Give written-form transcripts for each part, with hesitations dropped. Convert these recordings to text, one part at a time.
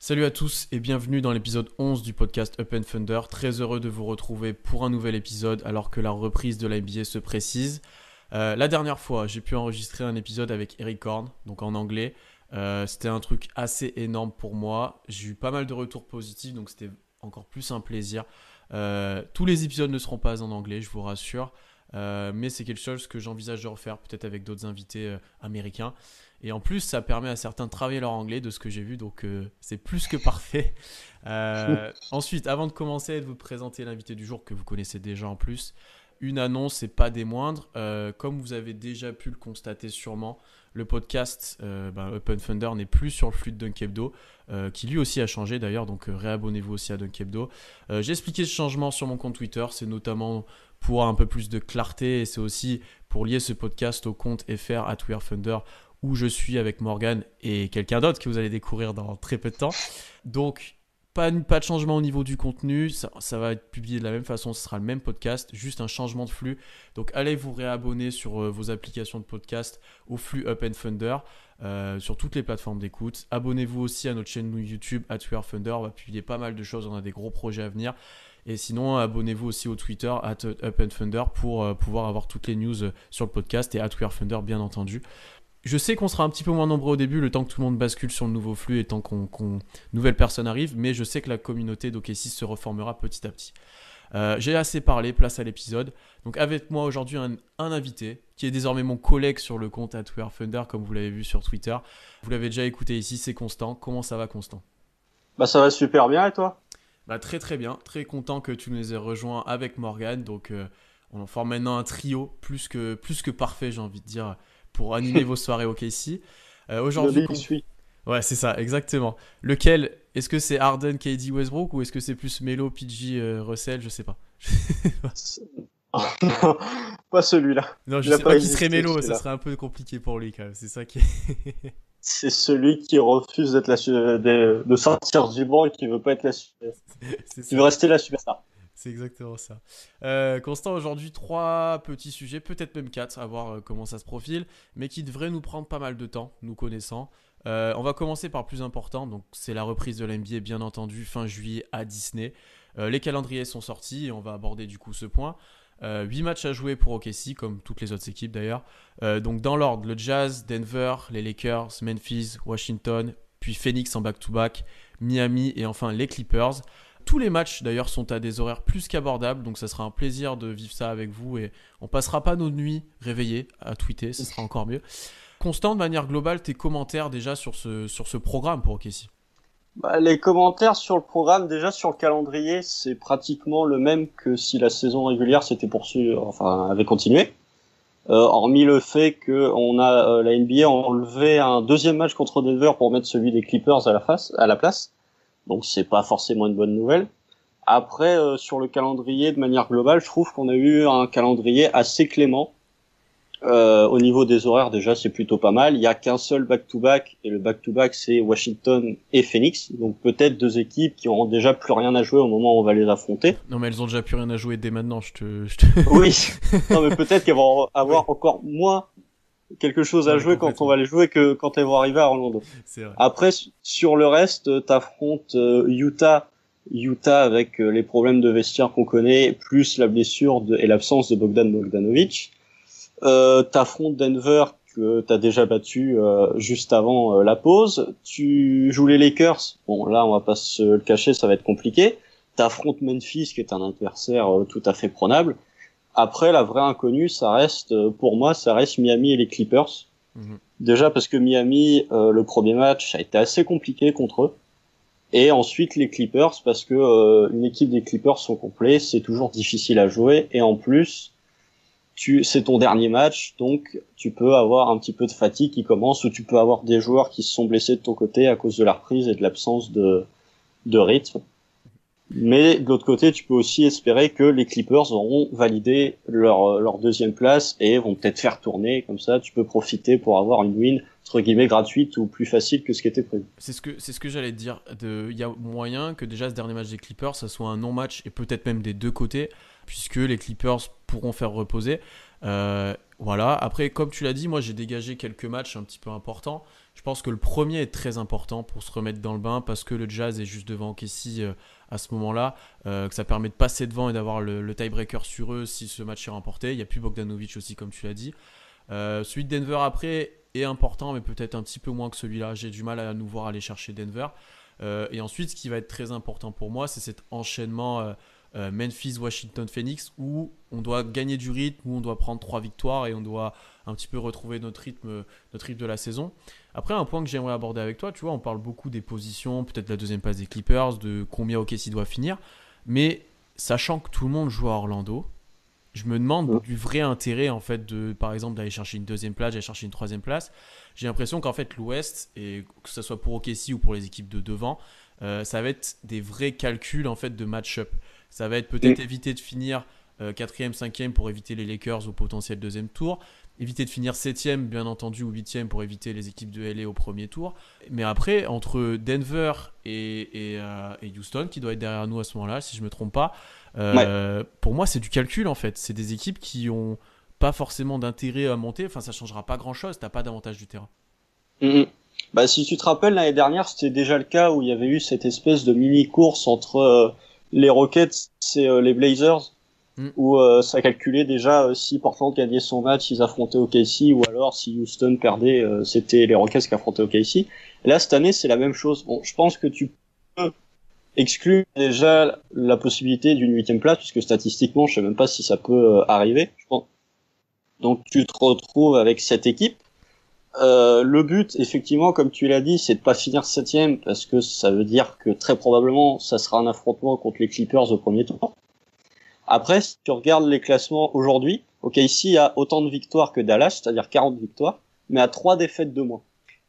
Salut à tous et bienvenue dans l'épisode 11 du podcast Up and Thunder. Très heureux de vous retrouver pour un nouvel épisode alors que la reprise de la NBA se précise. La dernière fois, j'ai pu enregistrer un épisode avec Eric Horn, donc en anglais. C'était un truc assez énorme pour moi. J'ai eu pas mal de retours positifs, donc c'était encore plus un plaisir. Tous les épisodes ne seront pas en anglais, je vous rassure. Mais c'est quelque chose que j'envisage de refaire peut-être avec d'autres invités américains. Et en plus, ça permet à certains de travailler leur anglais de ce que j'ai vu, donc c'est plus que parfait. Ensuite, avant de commencer et de vous présenter l'invité du jour que vous connaissez déjà en plus, une annonce et pas des moindres. Comme vous avez déjà pu le constater sûrement, le podcast Up and Thunder n'est plus sur le flux de Dunk Hebdo, qui lui aussi a changé d'ailleurs, donc réabonnez-vous aussi à Dunk Hebdo. J'ai expliqué ce changement sur mon compte Twitter, c'est notamment pour un peu plus de clarté et c'est aussi pour lier ce podcast au compte FR @WeAreThunder où je suis avec Morgan et quelqu'un d'autre que vous allez découvrir dans très peu de temps. Donc, pas de changement au niveau du contenu, ça va être publié de la même façon, ce sera le même podcast, juste un changement de flux. Donc, allez vous réabonner sur vos applications de podcast au flux Up and Thunder, sur toutes les plateformes d'écoute. Abonnez-vous aussi à notre chaîne YouTube @WeAreThunder, on va publier pas mal de choses, on a des gros projets à venir. Et sinon, abonnez-vous aussi au Twitter @UpandThunder pour pouvoir avoir toutes les news sur le podcast et @WeAreThunder bien entendu. Je sais qu'on sera un petit peu moins nombreux au début, le temps que tout le monde bascule sur le nouveau flux et tant qu'on nouvelles personnes arrivent, mais je sais que la communauté d'OKC se reformera petit à petit. J'ai assez parlé, place à l'épisode. Donc avec moi aujourd'hui un invité qui est désormais mon collègue sur le compte @WeAreThunder, comme vous l'avez vu sur Twitter. Vous l'avez déjà écouté ici, c'est Constant. Comment ça va, Constant ? Bah ça va super bien et toi? Très très bien, très content que tu nous aies rejoints avec Morgan. Donc on en forme maintenant un trio plus que parfait, j'ai envie de dire, pour animer vos soirées au KC. Le Aujourd'hui, Big Three. ouais, c'est ça, exactement. Lequel, est-ce que c'est Harden, KD, Westbrook ou est-ce que c'est plus Melo, PG, Russell, je sais pas. Non, pas celui-là. Non, je Il a sais pas pas qui serait existé Melo, ça celui-là. serait un peu compliqué pour lui quand même, c'est ça qui est... C'est celui qui refuse de sortir du banc et qui veut pas être c'est qui veut ça. rester la superstar. C'est exactement ça. Constant, aujourd'hui, 3 petits sujets, peut-être même 4, à voir comment ça se profile, mais qui devraient nous prendre pas mal de temps, nous connaissant. On va commencer par le plus important, donc c'est la reprise de l'NBA, bien entendu, fin juillet à Disney. Les calendriers sont sortis et on va aborder du coup ce point. 8 matchs à jouer pour OKC, comme toutes les autres équipes d'ailleurs. Donc dans l'ordre, le Jazz, Denver, les Lakers, Memphis, Washington, puis Phoenix en back-to-back, Miami et enfin les Clippers. Tous les matchs d'ailleurs sont à des horaires plus qu'abordables, donc ça sera un plaisir de vivre ça avec vous et on passera pas nos nuits réveillés à tweeter, ce sera encore mieux. Constant, de manière globale, tes commentaires déjà sur ce programme pour OKC. Bah, les commentaires sur le programme, déjà sur le calendrier, c'est pratiquement le même que si la saison régulière avait continué. Hormis le fait que la NBA a enlevé un deuxième match contre Denver pour mettre celui des Clippers à la place. Donc c'est pas forcément une bonne nouvelle. Après, sur le calendrier de manière globale, je trouve qu'on a eu un calendrier assez clément. Au niveau des horaires, déjà, c'est plutôt pas mal. Il y a qu'un seul back-to-back, et le back-to-back, c'est Washington et Phoenix. Donc peut-être deux équipes qui auront déjà plus rien à jouer au moment où on va les affronter. Non mais elles ont déjà plus rien à jouer dès maintenant, Oui, non mais peut-être qu'elles vont avoir encore moins quelque chose Non à mais jouer quand on complètement, va les jouer que quand elles vont arriver à Orlando. c'est vrai. Après, sur le reste, t'affrontes Utah avec les problèmes de vestiaire qu'on connaît, plus la blessure et l'absence de Bogdan Bogdanovic. T'affrontes Denver que t'as déjà battu juste avant la pause. Tu joues les Lakers. Bon, là, on va pas se le cacher, ça va être compliqué. T'affrontes Memphis, qui est un adversaire tout à fait prenable. Après, la vraie inconnue, pour moi, ça reste Miami et les Clippers. Mhm. Déjà parce que Miami, le premier match a été assez compliqué contre eux. Et ensuite les Clippers, parce que une équipe des Clippers au complet, c'est toujours difficile à jouer. Et en plus, c'est ton dernier match, donc tu peux avoir un petit peu de fatigue qui commence, ou tu peux avoir des joueurs qui se sont blessés de ton côté à cause de la reprise et de l'absence de rythme. Mais de l'autre côté, tu peux aussi espérer que les Clippers auront validé leur deuxième place et vont peut-être faire tourner. Comme ça, tu peux profiter pour avoir une win entre guillemets gratuite ou plus facile que ce qui était prévu. C'est ce que j'allais te dire. Il y a moyen que déjà ce dernier match des Clippers, ça soit un non-match et peut-être même des deux côtés, puisque les Clippers pourront faire reposer. Voilà. Après, comme tu l'as dit, moi j'ai dégagé quelques matchs un petit peu importants. Je pense que le premier est très important pour se remettre dans le bain parce que le Jazz est juste devant OKC à ce moment-là, que ça permet de passer devant et d'avoir le tiebreaker sur eux si ce match est remporté. Il n'y a plus Bogdanovic aussi, comme tu l'as dit. Celui de Denver après est important, mais peut-être un petit peu moins que celui-là. J'ai du mal à nous voir aller chercher Denver. Et ensuite, ce qui va être très important pour moi, c'est cet enchaînement Memphis, Washington, Phoenix, où on doit gagner du rythme, où on doit prendre 3 victoires et on doit un petit peu retrouver notre rythme de la saison. Après, un point que j'aimerais aborder avec toi, tu vois, on parle beaucoup des positions, peut-être de la deuxième place des Clippers, de combien OKC doit finir, mais sachant que tout le monde joue à Orlando, je me demande du vrai intérêt en fait de, par exemple, d'aller chercher une deuxième place, d'aller chercher une troisième place. J'ai l'impression qu'en fait l'Ouest, et que ce soit pour OKC ou pour les équipes de devant, ça va être des vrais calculs en fait de match-up. Ça va être peut-être éviter de finir 4e, 5e pour éviter les Lakers au potentiel deuxième tour, éviter de finir 7e bien entendu ou 8e pour éviter les équipes de LA au premier tour. Mais après, entre Denver et Houston, qui doit être derrière nous à ce moment-là, si je ne me trompe pas, pour moi c'est du calcul en fait. C'est des équipes qui ont pas forcément d'intérêt à monter, enfin ça changera pas grand-chose, t'as pas d'avantage du terrain. Bah, si tu te rappelles, l'année dernière, c'était déjà le cas où il y avait eu cette espèce de mini-course entre les Rockets et les Blazers, où ça calculait déjà si Portland gagnait son match, ils affrontaient OKC, ou alors si Houston perdait, c'était les Rockets qui affrontaient OKC. Et là, cette année, c'est la même chose. Bon, je pense que tu peux exclure déjà la possibilité d'une 8e place, puisque statistiquement, je sais même pas si ça peut arriver. Je pense. Donc, tu te retrouves avec cette équipe. Le but, effectivement, comme tu l'as dit, c'est de pas finir 7e parce que ça veut dire que très probablement ça sera un affrontement contre les Clippers au premier tour. Après, si tu regardes les classements aujourd'hui, OKC a autant de victoires que Dallas, c'est-à-dire 40 victoires, mais a 3 défaites de moins.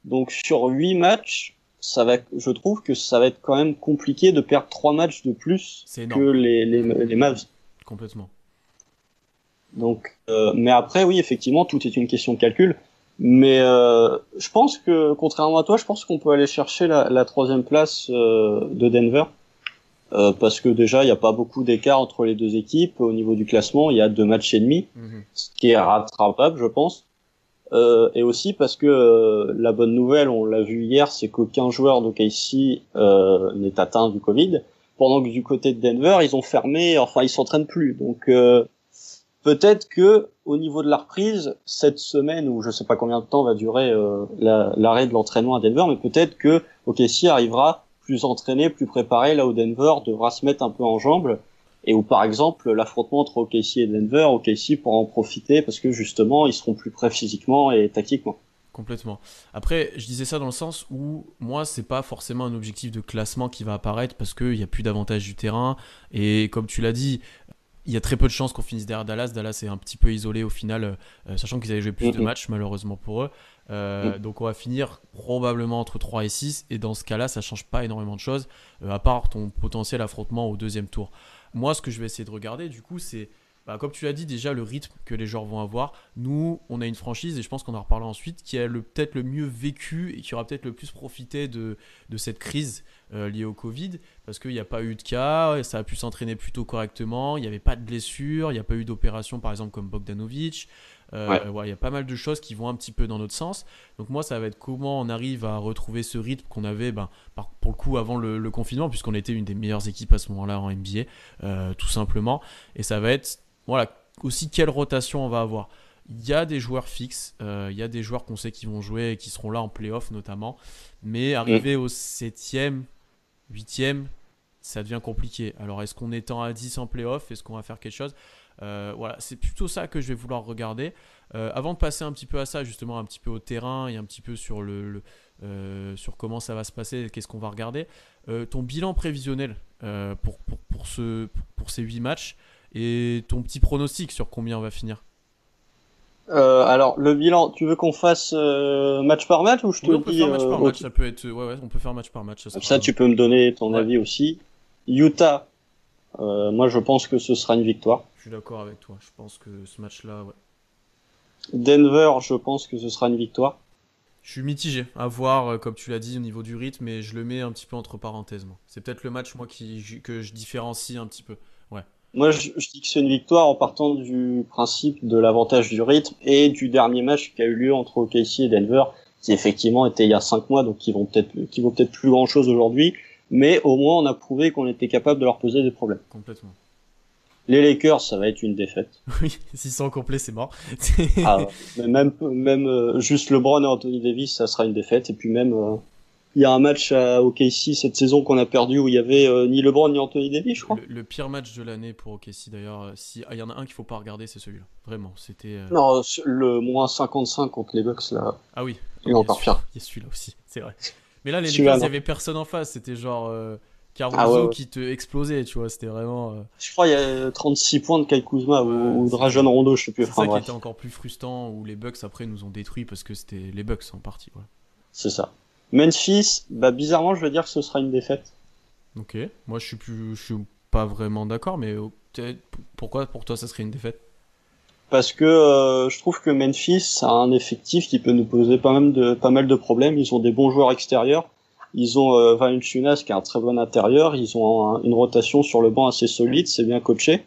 Donc sur 8 matchs, je trouve que ça va être quand même compliqué de perdre 3 matchs de plus que les Mavs. Complètement. Donc, mais après, oui, effectivement, tout est une question de calcul. Mais je pense que, contrairement à toi, je pense qu'on peut aller chercher la 3e place de Denver. Parce que déjà, il n'y a pas beaucoup d'écart entre les deux équipes. Au niveau du classement, il y a 2 matchs et demi, ce qui est rattrapable, je pense. Et aussi parce que la bonne nouvelle, on l'a vu hier, c'est qu'aucun joueur d'OKC n'est atteint du Covid. Pendant que du côté de Denver, ils ont fermé, enfin, ils s'entraînent plus. Donc, peut-être que au niveau de la reprise, cette semaine, ou je sais pas combien de temps va durer l'arrêt de l'entraînement à Denver, mais peut-être que OKC arrivera plus entraîné, plus préparé, là où Denver devra se mettre un peu en jambes, et où par exemple l'affrontement entre OKC et Denver, OKC pourra en profiter parce que justement ils seront plus prêts physiquement et tactiquement. Complètement. Après, je disais ça dans le sens où moi, c'est pas forcément un objectif de classement qui va apparaître parce qu'il n'y a plus d'avantage du terrain, et comme tu l'as dit, il y a très peu de chances qu'on finisse derrière Dallas. Dallas est un petit peu isolé au final, sachant qu'ils avaient joué plus de matchs malheureusement pour eux. Donc on va finir probablement entre 3 et 6. Et dans ce cas-là, ça ne change pas énormément de choses, à part ton potentiel affrontement au deuxième tour. Moi, ce que je vais essayer de regarder, du coup, c'est, comme tu l'as dit, déjà le rythme que les joueurs vont avoir. Nous, on a une franchise, et je pense qu'on en reparlera ensuite, qui a peut-être le mieux vécu et qui aura peut-être le plus profité de cette crise liée au Covid, parce qu'il n'y a pas eu de cas, ça a pu s'entraîner plutôt correctement, il n'y avait pas de blessures, il n'y a pas eu d'opération par exemple comme Bogdanovic. Il y a pas mal de choses qui vont un petit peu dans notre sens. Donc moi, ça va être comment on arrive à retrouver ce rythme qu'on avait pour le coup avant le confinement, puisqu'on était une des meilleures équipes à ce moment-là en NBA, tout simplement. Et ça va être aussi quelle rotation on va avoir. Il y a des joueurs fixes, il y a des joueurs qu'on sait qui vont jouer et qui seront là en play-off notamment, mais arriver au 7e, 8e, ça devient compliqué. Alors est-ce qu'on étend à 10 en play-off? Est-ce qu'on va faire quelque chose? C'est plutôt ça que je vais vouloir regarder. Avant de passer un petit peu à ça, justement, un petit peu au terrain et un petit peu sur sur comment ça va se passer, qu'est-ce qu'on va regarder. Ton bilan prévisionnel pour ces 8 matchs et ton petit pronostic sur combien on va finir. Alors le bilan, tu veux qu'on fasse match par match ou je te Oui, on peut dis faire match par match, ça peut être on peut faire match par match, ça tu peux me donner ton avis aussi. Utah, moi je pense que ce sera une victoire. Je suis d'accord avec toi, je pense que ce match-là, ouais. Denver, je pense que ce sera une victoire. Je suis mitigé, à voir, comme tu l'as dit, au niveau du rythme, mais je le mets un petit peu entre parenthèses, moi. C'est peut-être le match, moi, que je différencie un petit peu. Ouais. Moi, je dis que c'est une victoire en partant du principe de l'avantage du rythme et du dernier match qui a eu lieu entre OKC et Denver. qui effectivement était il y a 5 mois, donc qui vaut peut-être plus grand chose aujourd'hui, mais au moins on a prouvé qu'on était capable de leur poser des problèmes. Complètement. Les Lakers, ça va être une défaite. Oui, s'ils sont complets, c'est mort. Ah, mais même juste LeBron et Anthony Davis, ça sera une défaite. Et puis même, il y a un match à OKC cette saison qu'on a perdu où il y avait ni LeBron ni Anthony Davis, je crois. Le pire match de l'année pour OKC d'ailleurs, si il y en a un qu'il faut pas regarder, c'est celui-là. Vraiment, c'était. Non, le moins 55 contre les Bucks là, Ah oui, il est encore pire. il y a celui-là aussi, c'est vrai. Mais là, les Celui-là, Lakers, il y non. avait personne en face. C'était genre Caruso Ah ouais. qui te explosait, tu vois. C'était vraiment. Je crois il y a 36 points de Kyle Kuzma ou C'est Rajon Rondo, je sais plus. c'est Enfin ça qui bref, était encore plus frustrant, où les Bucks après nous ont détruits parce que c'était les Bucks en partie. Ouais. c'est ça. Memphis, bah bizarrement, je veux dire que ce sera une défaite. Ok, moi je suis pas vraiment d'accord, mais pourquoi pour toi ça serait une défaite? Parce que je trouve que Memphis a un effectif qui peut nous poser pas mal de problèmes. Ils ont des bons joueurs extérieurs. Ils ont Valanciunas qui est un très bon intérieur. Ils ont une rotation sur le banc assez solide, c'est bien coaché.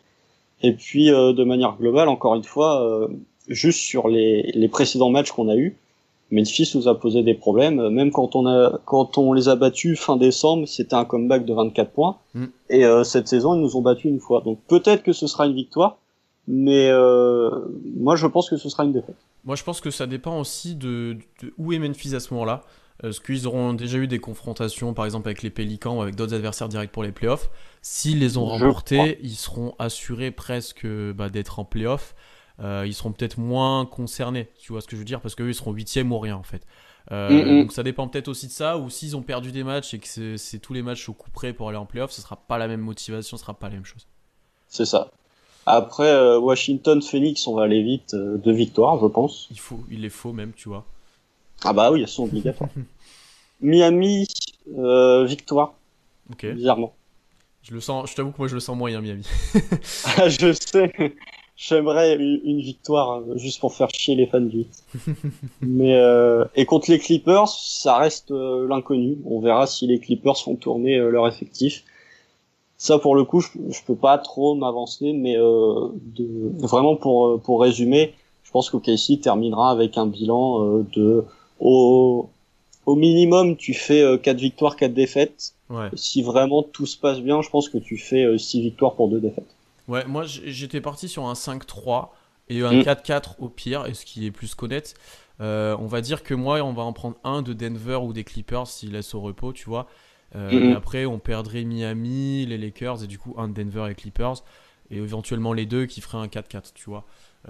Et puis de manière globale, encore une fois, juste sur les précédents matchs qu'on a eus, Memphis nous a posé des problèmes. Même quand on les a battus fin décembre, c'était un comeback de 24 points. Mm. Et cette saison, ils nous ont battus une fois. Donc peut-être que ce sera une victoire. Mais moi, je pense que ce sera une défaite. Moi je pense que ça dépend aussi de où est Memphis à ce moment-là. Parce qu'ils auront déjà eu des confrontations, par exemple avec les Pélicans ou avec d'autres adversaires directs pour les playoffs. S'ils les ont Je crois. remportés, ils seront assurés presque d'être en playoffs. Ils seront peut-être moins concernés, tu vois ce que je veux dire, parce qu'eux ils seront huitièmes ou rien en fait. Mm, Donc ça dépend peut-être aussi de ça, ou s'ils ont perdu des matchs et que c'est tous les matchs au coup près pour aller en playoffs, ce sera pas la même motivation, ce sera pas la même chose. c'est ça. Après, Washington, Phoenix, on va aller vite. 2 victoires, je pense. Il est faux même, tu vois. Ah bah oui, elles sont obligatoires. Miami, victoire, Ok. bizarrement. Je t'avoue que moi je le sens moyen, Miami. Ah, je sais, j'aimerais une victoire juste pour faire chier les fans du Heat. Mais et contre les Clippers, ça reste l'inconnu. On verra si les Clippers font tourner leur effectif. Ça, pour le coup, je peux pas trop m'avancer, mais vraiment pour résumer, je pense qu'OKC terminera avec un bilan au, au minimum, tu fais 4 victoires, 4 défaites. Ouais. Si vraiment tout se passe bien, je pense que tu fais 6 victoires pour 2 défaites. Ouais, moi j'étais parti sur un 5-3 et un Mm. 4-4 au pire, et ce qui est plus qu'honnête. On va dire que moi, on va en prendre un de Denver ou des Clippers s'ils laissent au repos, tu vois. Et Mm, après, on perdrait Miami, les Lakers, et du coup, un de Denver et Clippers, et éventuellement les deux qui feraient un 4-4, tu vois.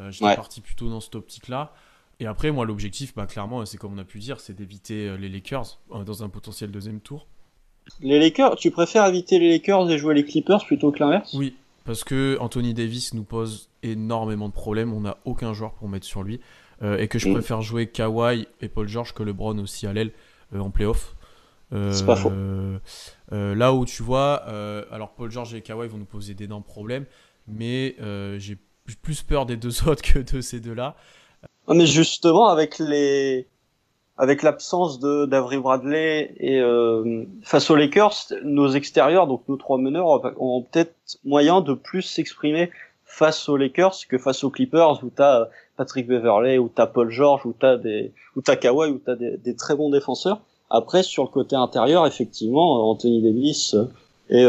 J'étais ouais. parti plutôt dans cette optique-là. Et après, moi, l'objectif, bah, clairement, c'est comme on a pu dire, c'est d'éviter les Lakers dans un potentiel deuxième tour. Les Lakers, tu préfères éviter les Lakers et jouer les Clippers plutôt que l'inverse? Oui, parce que Anthony Davis nous pose énormément de problèmes, on n'a aucun joueur pour mettre sur lui, et que je Mm. préfère jouer Kawhi et Paul George que LeBron aussi à l'aile en playoff. C'est pas faux. Là où tu vois, alors Paul George et Kawhi vont nous poser d'énormes problèmes, mais j'ai plus peur des deux autres que de ces deux-là. Ah, mais justement, avec l'absence de d'Avery Bradley et face aux Lakers, nos extérieurs, donc nos 3 meneurs, ont peut-être moyen de plus s'exprimer face aux Lakers que face aux Clippers où t'as Patrick Beverley, où t'as Paul George, où t'as Kawhi, où t'as des très bons défenseurs. Après, sur le côté intérieur, effectivement, Anthony Davis est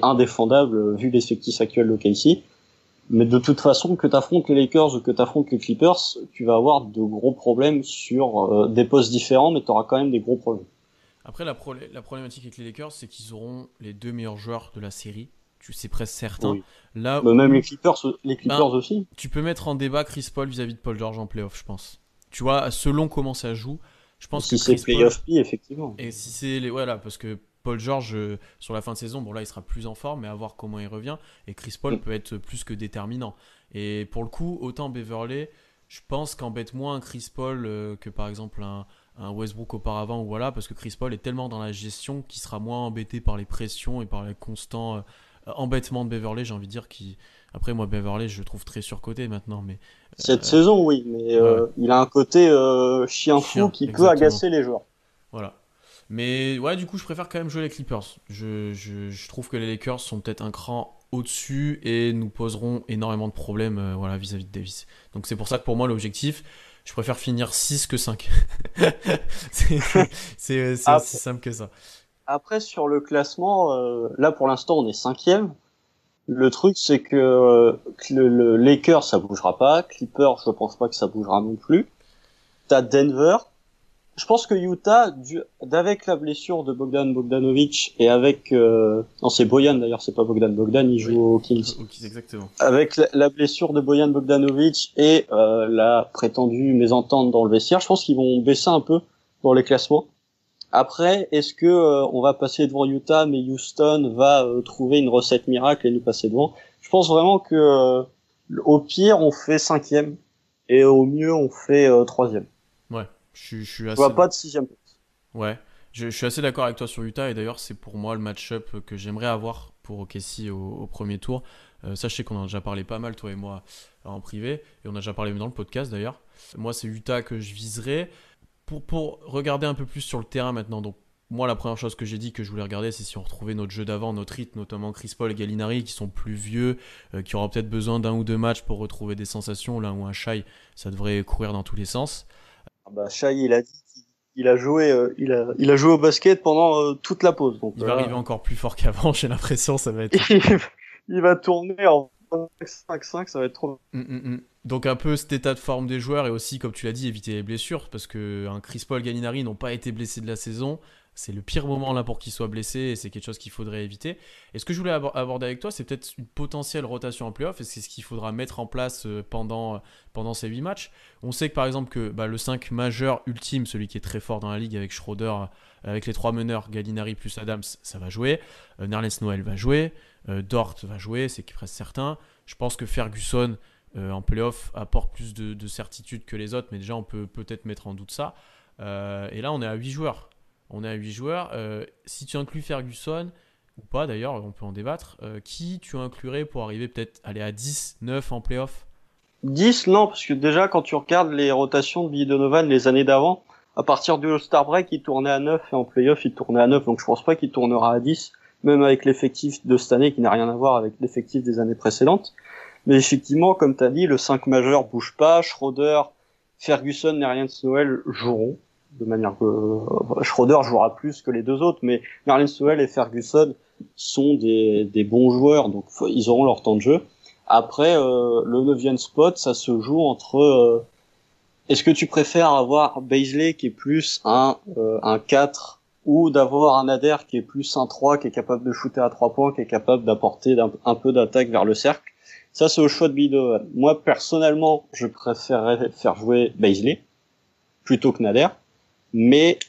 indéfendable vu l'effectif actuel de KC. Mais de toute façon, que t'affrontes les Lakers ou que t'affrontes les Clippers, tu vas avoir de gros problèmes sur des postes différents, mais t'auras quand même des gros problèmes. Après, la problématique avec les Lakers, c'est qu'ils auront les deux meilleurs joueurs de la série, c'est presque certain. Oui. Là Mais même où les ben, Clippers aussi. tu peux mettre en débat Chris Paul vis-à-vis de Paul George en playoff, je pense. Tu vois, selon comment ça joue, je pense que Si c'est Chris Paul. playoff P, effectivement. Et si c'est les. Voilà, parce que Paul George, sur la fin de saison, bon là, il sera plus en forme, mais à voir comment il revient. Et Chris Paul Mm. peut être plus que déterminant. Et pour le coup, autant Beverley, je pense qu'embête moins un Chris Paul que par exemple un Westbrook auparavant, ou voilà, parce que Chris Paul est tellement dans la gestion qu'il sera moins embêté par les pressions et par les constants embêtements de Beverley, j'ai envie de dire. Après, moi, Beverley, je le trouve très surcoté maintenant, mais. Cette saison, oui, mais Ouais, ouais. il a un côté chien fou Chien, qui peut exactement. agacer les joueurs. Voilà. Mais ouais, du coup, je préfère quand même jouer les Clippers. Je trouve que les Lakers sont peut-être un cran au-dessus et nous poseront énormément de problèmes voilà, vis-à-vis de Davis. Donc c'est pour ça que pour moi, l'objectif, Je préfère finir 6 que 5. c'est c'est aussi Après, simple que ça. après, sur le classement, là pour l'instant on est cinquième. Le truc c'est que le Lakers ça bougera pas, Clippers je pense pas que ça bougera non plus. T'as Denver. Je pense que Utah, avec la blessure de Bogdan Bogdanovic et avec non c'est Bojan d'ailleurs, c'est pas Bogdan. Bogdan il Oui, joue aux Kings. ok, exactement. Avec la blessure de Bojan Bogdanovic et la prétendue mésentente dans le vestiaire, je pense qu'ils vont baisser un peu dans les classements. Après, est-ce que on va passer devant Utah, mais Houston va trouver une recette miracle et nous passer devant? Je pense vraiment que au pire on fait cinquième et au mieux on fait troisième. Ouais, je suis Je assez. vois pas de sixième. Ouais, je suis assez d'accord avec toi sur Utah et d'ailleurs c'est pour moi le match-up que j'aimerais avoir pour OKC au premier tour. Ça je sais qu'on en a déjà parlé pas mal toi et moi en privé et on a déjà parlé dans le podcast d'ailleurs. Moi c'est Utah que je viserais pour regarder un peu plus sur le terrain maintenant. Donc moi la première chose que j'ai dit que je voulais regarder c'est si on retrouvait notre jeu d'avant, notre rythme, notamment Chris Paul et Gallinari qui sont plus vieux, qui auront peut-être besoin d'un ou deux matchs pour retrouver des sensations. Là où un Shai ça devrait courir dans tous les sens. Ah bah Shai, il a dit qu'il a joué, il a joué au basket pendant toute la pause. Donc Il va arriver encore plus fort qu'avant, j'ai l'impression, ça va être. il va tourner en 5-5, ça va être trop. Mm, mm, mm. Donc un peu cet état de forme des joueurs et aussi, comme tu l'as dit, éviter les blessures parce que un Chris Paul, Gallinari n'ont pas été blessés de la saison. C'est le pire moment là pour qu'ils soient blessés et c'est quelque chose qu'il faudrait éviter. Et ce que je voulais aborder avec toi, c'est peut-être une potentielle rotation en playoff et c'est ce qu'il faudra mettre en place pendant ces 8 matchs. On sait que par exemple que le 5 majeur ultime, celui qui est très fort dans la ligue avec Schroeder, avec les 3 meneurs, Gallinari plus Adams, ça va jouer. Nerlens Noel va jouer. Dort va jouer, c'est presque certain. Je pense que Ferguson en playoff apporte plus de certitude que les autres, mais déjà on peut peut-être mettre en doute ça. Et là on est à 8 joueurs. On est à 8 joueurs. Si tu inclus Ferguson, ou pas d'ailleurs, on peut en débattre, qui tu inclurais pour arriver peut-être aller à 10, 9 en playoff? 10, non, parce que déjà, quand tu regardes les rotations de Billy Donovan les années d'avant, à partir du All-Star Break, il tournait à 9 et en playoff, il tournait à 9. Donc je pense pas qu'il tournera à 10, même avec l'effectif de cette année qui n'a rien à voir avec l'effectif des années précédentes. Mais effectivement, comme tu as dit, le 5 majeur bouge pas. Schroeder, Ferguson, Nerlens Noel joueront. De manière que Schroeder jouera plus que les deux autres, mais Nerlens Noel et Ferguson sont des bons joueurs, donc ils auront leur temps de jeu. Après, le 9e spot, ça se joue entre est-ce que tu préfères avoir Bazley qui est plus un 4 ou d'avoir un Nader qui est plus un 3, qui est capable de shooter à 3 points, qui est capable d'apporter un peu d'attaque vers le cercle. Ça, c'est au choix de Bido. Moi, personnellement, je préférerais faire jouer Bazley plutôt que Nader. Mais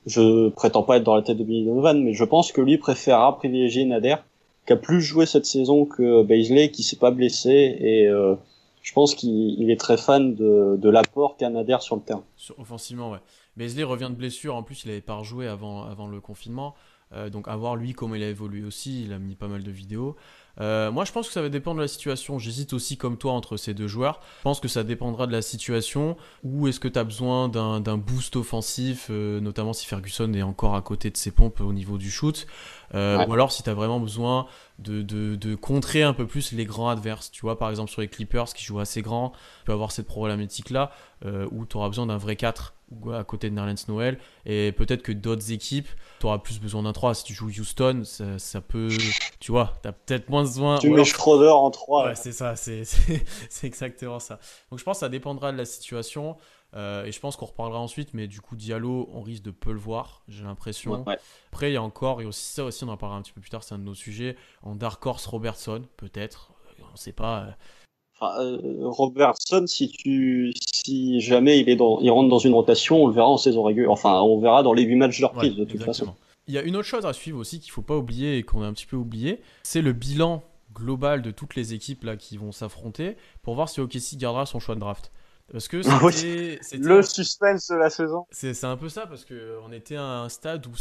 je prétends pas être dans la tête de Billy Donovan, mais je pense que lui préférera privilégier Nader, qui a plus joué cette saison que Bazley, qui s'est pas blessé, et je pense qu'il est très fan de l'apport qu'a Nader sur le terrain. Offensivement, ouais. Beasley revient de blessure, en plus il avait pas rejoué avant le confinement. Donc à voir lui comment il a évolué aussi, il a mis pas mal de vidéos. Moi je pense que ça va dépendre de la situation, j'hésite aussi comme toi entre ces deux joueurs. Je pense que ça dépendra de la situation, où est-ce que tu as besoin d'un boost offensif, notamment si Ferguson est encore à côté de ses pompes au niveau du shoot, Ouais. ou alors si tu as vraiment besoin de contrer un peu plus les grands adverses. Tu vois par exemple sur les Clippers qui jouent assez grand, tu peux avoir cette problématique là, où tu auras besoin d'un vrai 4 à côté de Nerlens Noel, et peut-être que d'autres équipes tu auras plus besoin d'un 3. Si tu joues Houston, ça peut, tu vois, tu as peut-être moins besoin. Tu Ou mets alors, Schroeder en 3. ouais, c'est ça, c'est exactement ça. Donc je pense que ça dépendra de la situation, et je pense qu'on reparlera ensuite, mais du coup Diallo, on risque de peu le voir, j'ai l'impression. Ouais. Après, il y a encore, et aussi ça aussi, on en parlera un petit peu plus tard, c'est un de nos sujets, en Dark Horse Robertson, peut-être, on ne sait pas. Enfin, Robertson, si jamais il rentre dans une rotation, on le verra en saison régulière. Enfin, on verra dans les 8 matchs de Ouais, reprise, de toute façon. exactement. Il y a une autre chose à suivre aussi qu'il ne faut pas oublier et qu'on a un petit peu oublié, c'est le bilan global de toutes les équipes là, qui vont s'affronter pour voir si OKC gardera son choix de draft. Parce que c'était Le suspense de la saison. c'est un peu ça, parce qu'on était à un stade où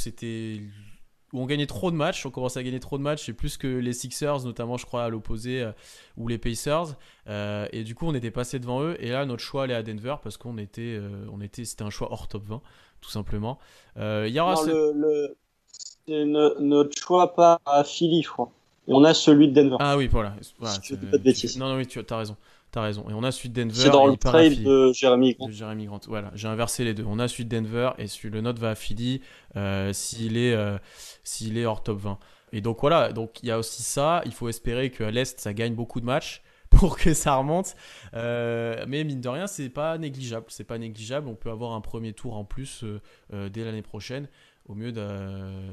on gagnait trop de matchs, on commençait à gagner trop de matchs, et plus que les Sixers, notamment je crois à l'opposé, ou les Pacers, et du coup on était passé devant eux, et là notre choix allait à Denver, parce c'était un choix hors top 20, tout simplement. Il y aura Non, c'est notre choix pas à Philly, je crois. Et on a celui de Denver. Ah oui, voilà. Si Voilà, je dis pas de bêtises. Non, non, oui, tu as raison. T'as raison. Et on a celui de Denver C'est dans et le il part à trade Philly. de Jeremy Grant. De Jeremy Grant. Voilà, j'ai inversé les deux. On a celui de Denver et le nôtre va à Philly s'il est hors top 20. Et donc voilà, donc il y a aussi ça. Il faut espérer qu'à l'Est, ça gagne beaucoup de matchs pour que ça remonte. Mais mine de rien, c'est pas négligeable. C'est pas négligeable. On peut avoir un premier tour en plus dès l'année prochaine. Au mieux de.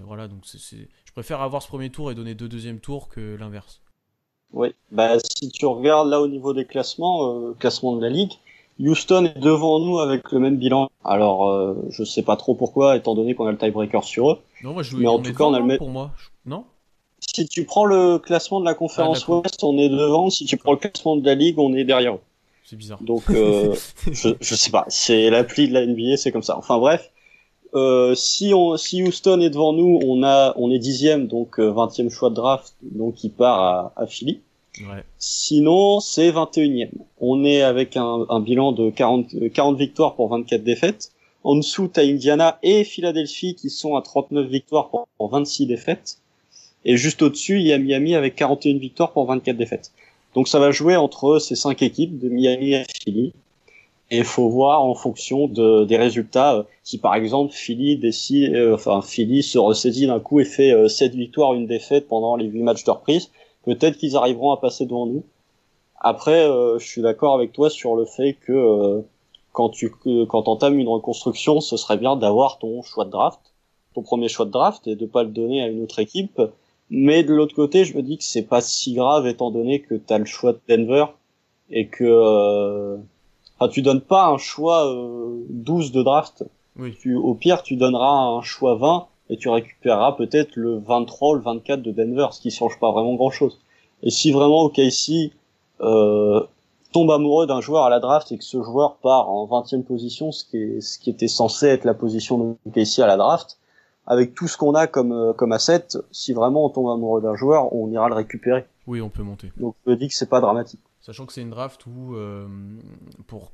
Voilà, donc je préfère avoir ce premier tour et donner deux deuxièmes tours que l'inverse. Oui, bah si tu regardes là au niveau des classements, classement de la ligue, Houston est devant nous avec le même bilan. Alors je sais pas trop pourquoi, étant donné qu'on a le tiebreaker sur eux, Non, moi, mais en on est tout cas devant, on a le non, même. pour moi. Non. Si tu prends le classement de la conférence d'accord. Ouest, on est devant. Si tu prends le classement de la ligue, on est derrière eux. C'est bizarre. Donc je sais pas, c'est l'appli de la NBA, c'est comme ça. Enfin bref, si Houston est devant nous, on est 10e, donc 20e choix de draft, donc il part à Philly. Ouais. Sinon, c'est 21e. On est avec un bilan de 40 victoires pour 24 défaites. En dessous, t'as Indiana et Philadelphie qui sont à 39 victoires pour 26 défaites. Et juste au-dessus, il y a Miami avec 41 victoires pour 24 défaites. Donc ça va jouer entre ces 5 équipes de Miami et Philly. Et il faut voir en fonction des résultats. Si par exemple Philly Philly se ressaisit d'un coup et fait 7 victoires, une défaite pendant les 8 matchs de reprise, peut-être qu'ils arriveront à passer devant nous. Après, je suis d'accord avec toi sur le fait que quand t'entames une reconstruction, ce serait bien d'avoir ton premier choix de draft, et de pas le donner à une autre équipe. Mais de l'autre côté, je me dis que c'est pas si grave étant donné que t'as le choix de Denver et que tu donnes pas un choix 12 de draft. Oui. Au pire, tu donneras un choix 20 et tu récupéreras peut-être le 23 ou le 24 de Denver, ce qui change pas vraiment grand-chose. Et si vraiment OKC tombe amoureux d'un joueur à la draft et que ce joueur part en 20e position, ce qui était censé être la position de OKC à la draft, avec tout ce qu'on a comme asset, si vraiment on tombe amoureux d'un joueur, on ira le récupérer. Oui, on peut monter. Donc je me dis que c'est pas dramatique. Sachant que c'est une draft où,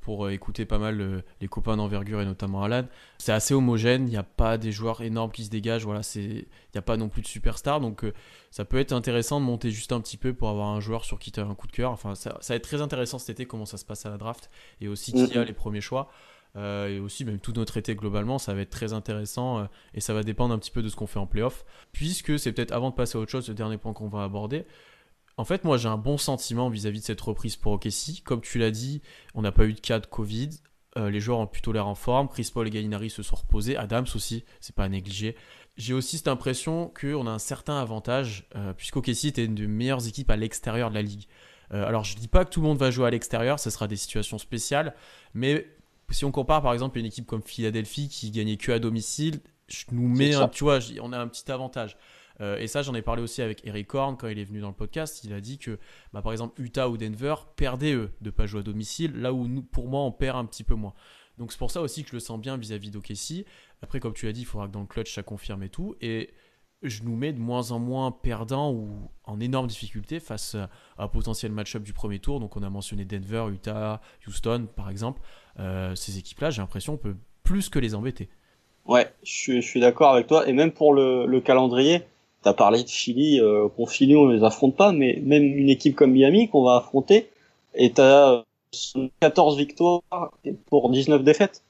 pour écouter pas mal les copains d'envergure et notamment Alan, c'est assez homogène, il n'y a pas des joueurs énormes qui se dégagent, voilà, il n'y a pas non plus de superstars, donc ça peut être intéressant de monter juste un petit peu pour avoir un joueur sur qui tu as un coup de cœur. Enfin, ça va être très intéressant cet été comment ça se passe à la draft, et aussi qui a les premiers choix. Et aussi même tout notre été globalement, ça va être très intéressant et ça va dépendre un petit peu de ce qu'on fait en playoff, puisque c'est peut-être avant de passer à autre chose, le dernier point qu'on va aborder. En fait, moi, j'ai un bon sentiment vis-à-vis de cette reprise pour OKC. Comme tu l'as dit, on n'a pas eu de cas de Covid. Les joueurs ont plutôt l'air en forme. Chris Paul et Gallinari se sont reposés. Adams aussi, c'est pas à négliger. J'ai aussi cette impression qu'on a un certain avantage, puisqu'OKC était une des meilleures équipes à l'extérieur de la ligue. Alors, je dis pas que tout le monde va jouer à l'extérieur, ce sera des situations spéciales. Mais si on compare par exemple une équipe comme Philadelphie qui gagnait que à domicile, je nous mets tu vois, on a un petit avantage. Et ça, j'en ai parlé aussi avec Eric Horn quand il est venu dans le podcast. Il a dit que, par exemple, Utah ou Denver perdaient, eux, de ne pas jouer à domicile, là où, nous, pour moi, on perd un petit peu moins. Donc, c'est pour ça aussi que je le sens bien vis-à-vis d'OKC. Après, comme tu l'as dit, il faudra que dans le clutch, ça confirme et tout. Et je nous mets de moins en moins perdants ou en énorme difficulté face à un potentiel match-up du premier tour. Donc, on a mentionné Denver, Utah, Houston, par exemple. Ces équipes-là, j'ai l'impression qu'on peut plus que les embêter. Ouais, je suis d'accord avec toi. Et même pour le calendrier, t'as parlé de Philly, Philly on les affronte pas, mais même une équipe comme Miami qu'on va affronter, et t'as 14 victoires pour 19 défaites.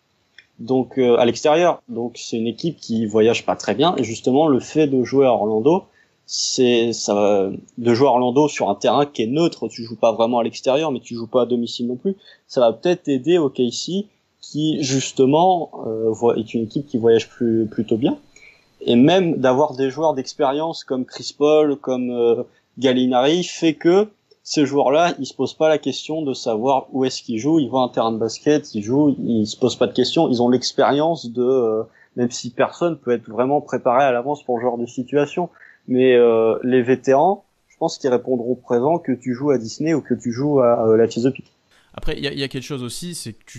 Donc à l'extérieur. Donc c'est une équipe qui voyage pas très bien. Et justement, le fait de jouer à Orlando, de jouer à Orlando sur un terrain qui est neutre, tu joues pas vraiment à l'extérieur, mais tu joues pas à domicile non plus. Ça va peut-être aider OKC, qui justement est une équipe qui voyage plutôt bien. Et même d'avoir des joueurs d'expérience comme Chris Paul, comme Gallinari, fait que ces joueurs-là, ils se posent pas la question de savoir où est-ce qu'ils jouent. Ils vont à un terrain de basket, ils jouent, ils se posent pas de questions. Ils ont l'expérience même si personne peut être vraiment préparé à l'avance pour ce genre de situation. Mais les vétérans, je pense qu'ils répondront présent que tu joues à Disney ou que tu joues à la Chesapeake. Après, il y a quelque chose aussi, c'est que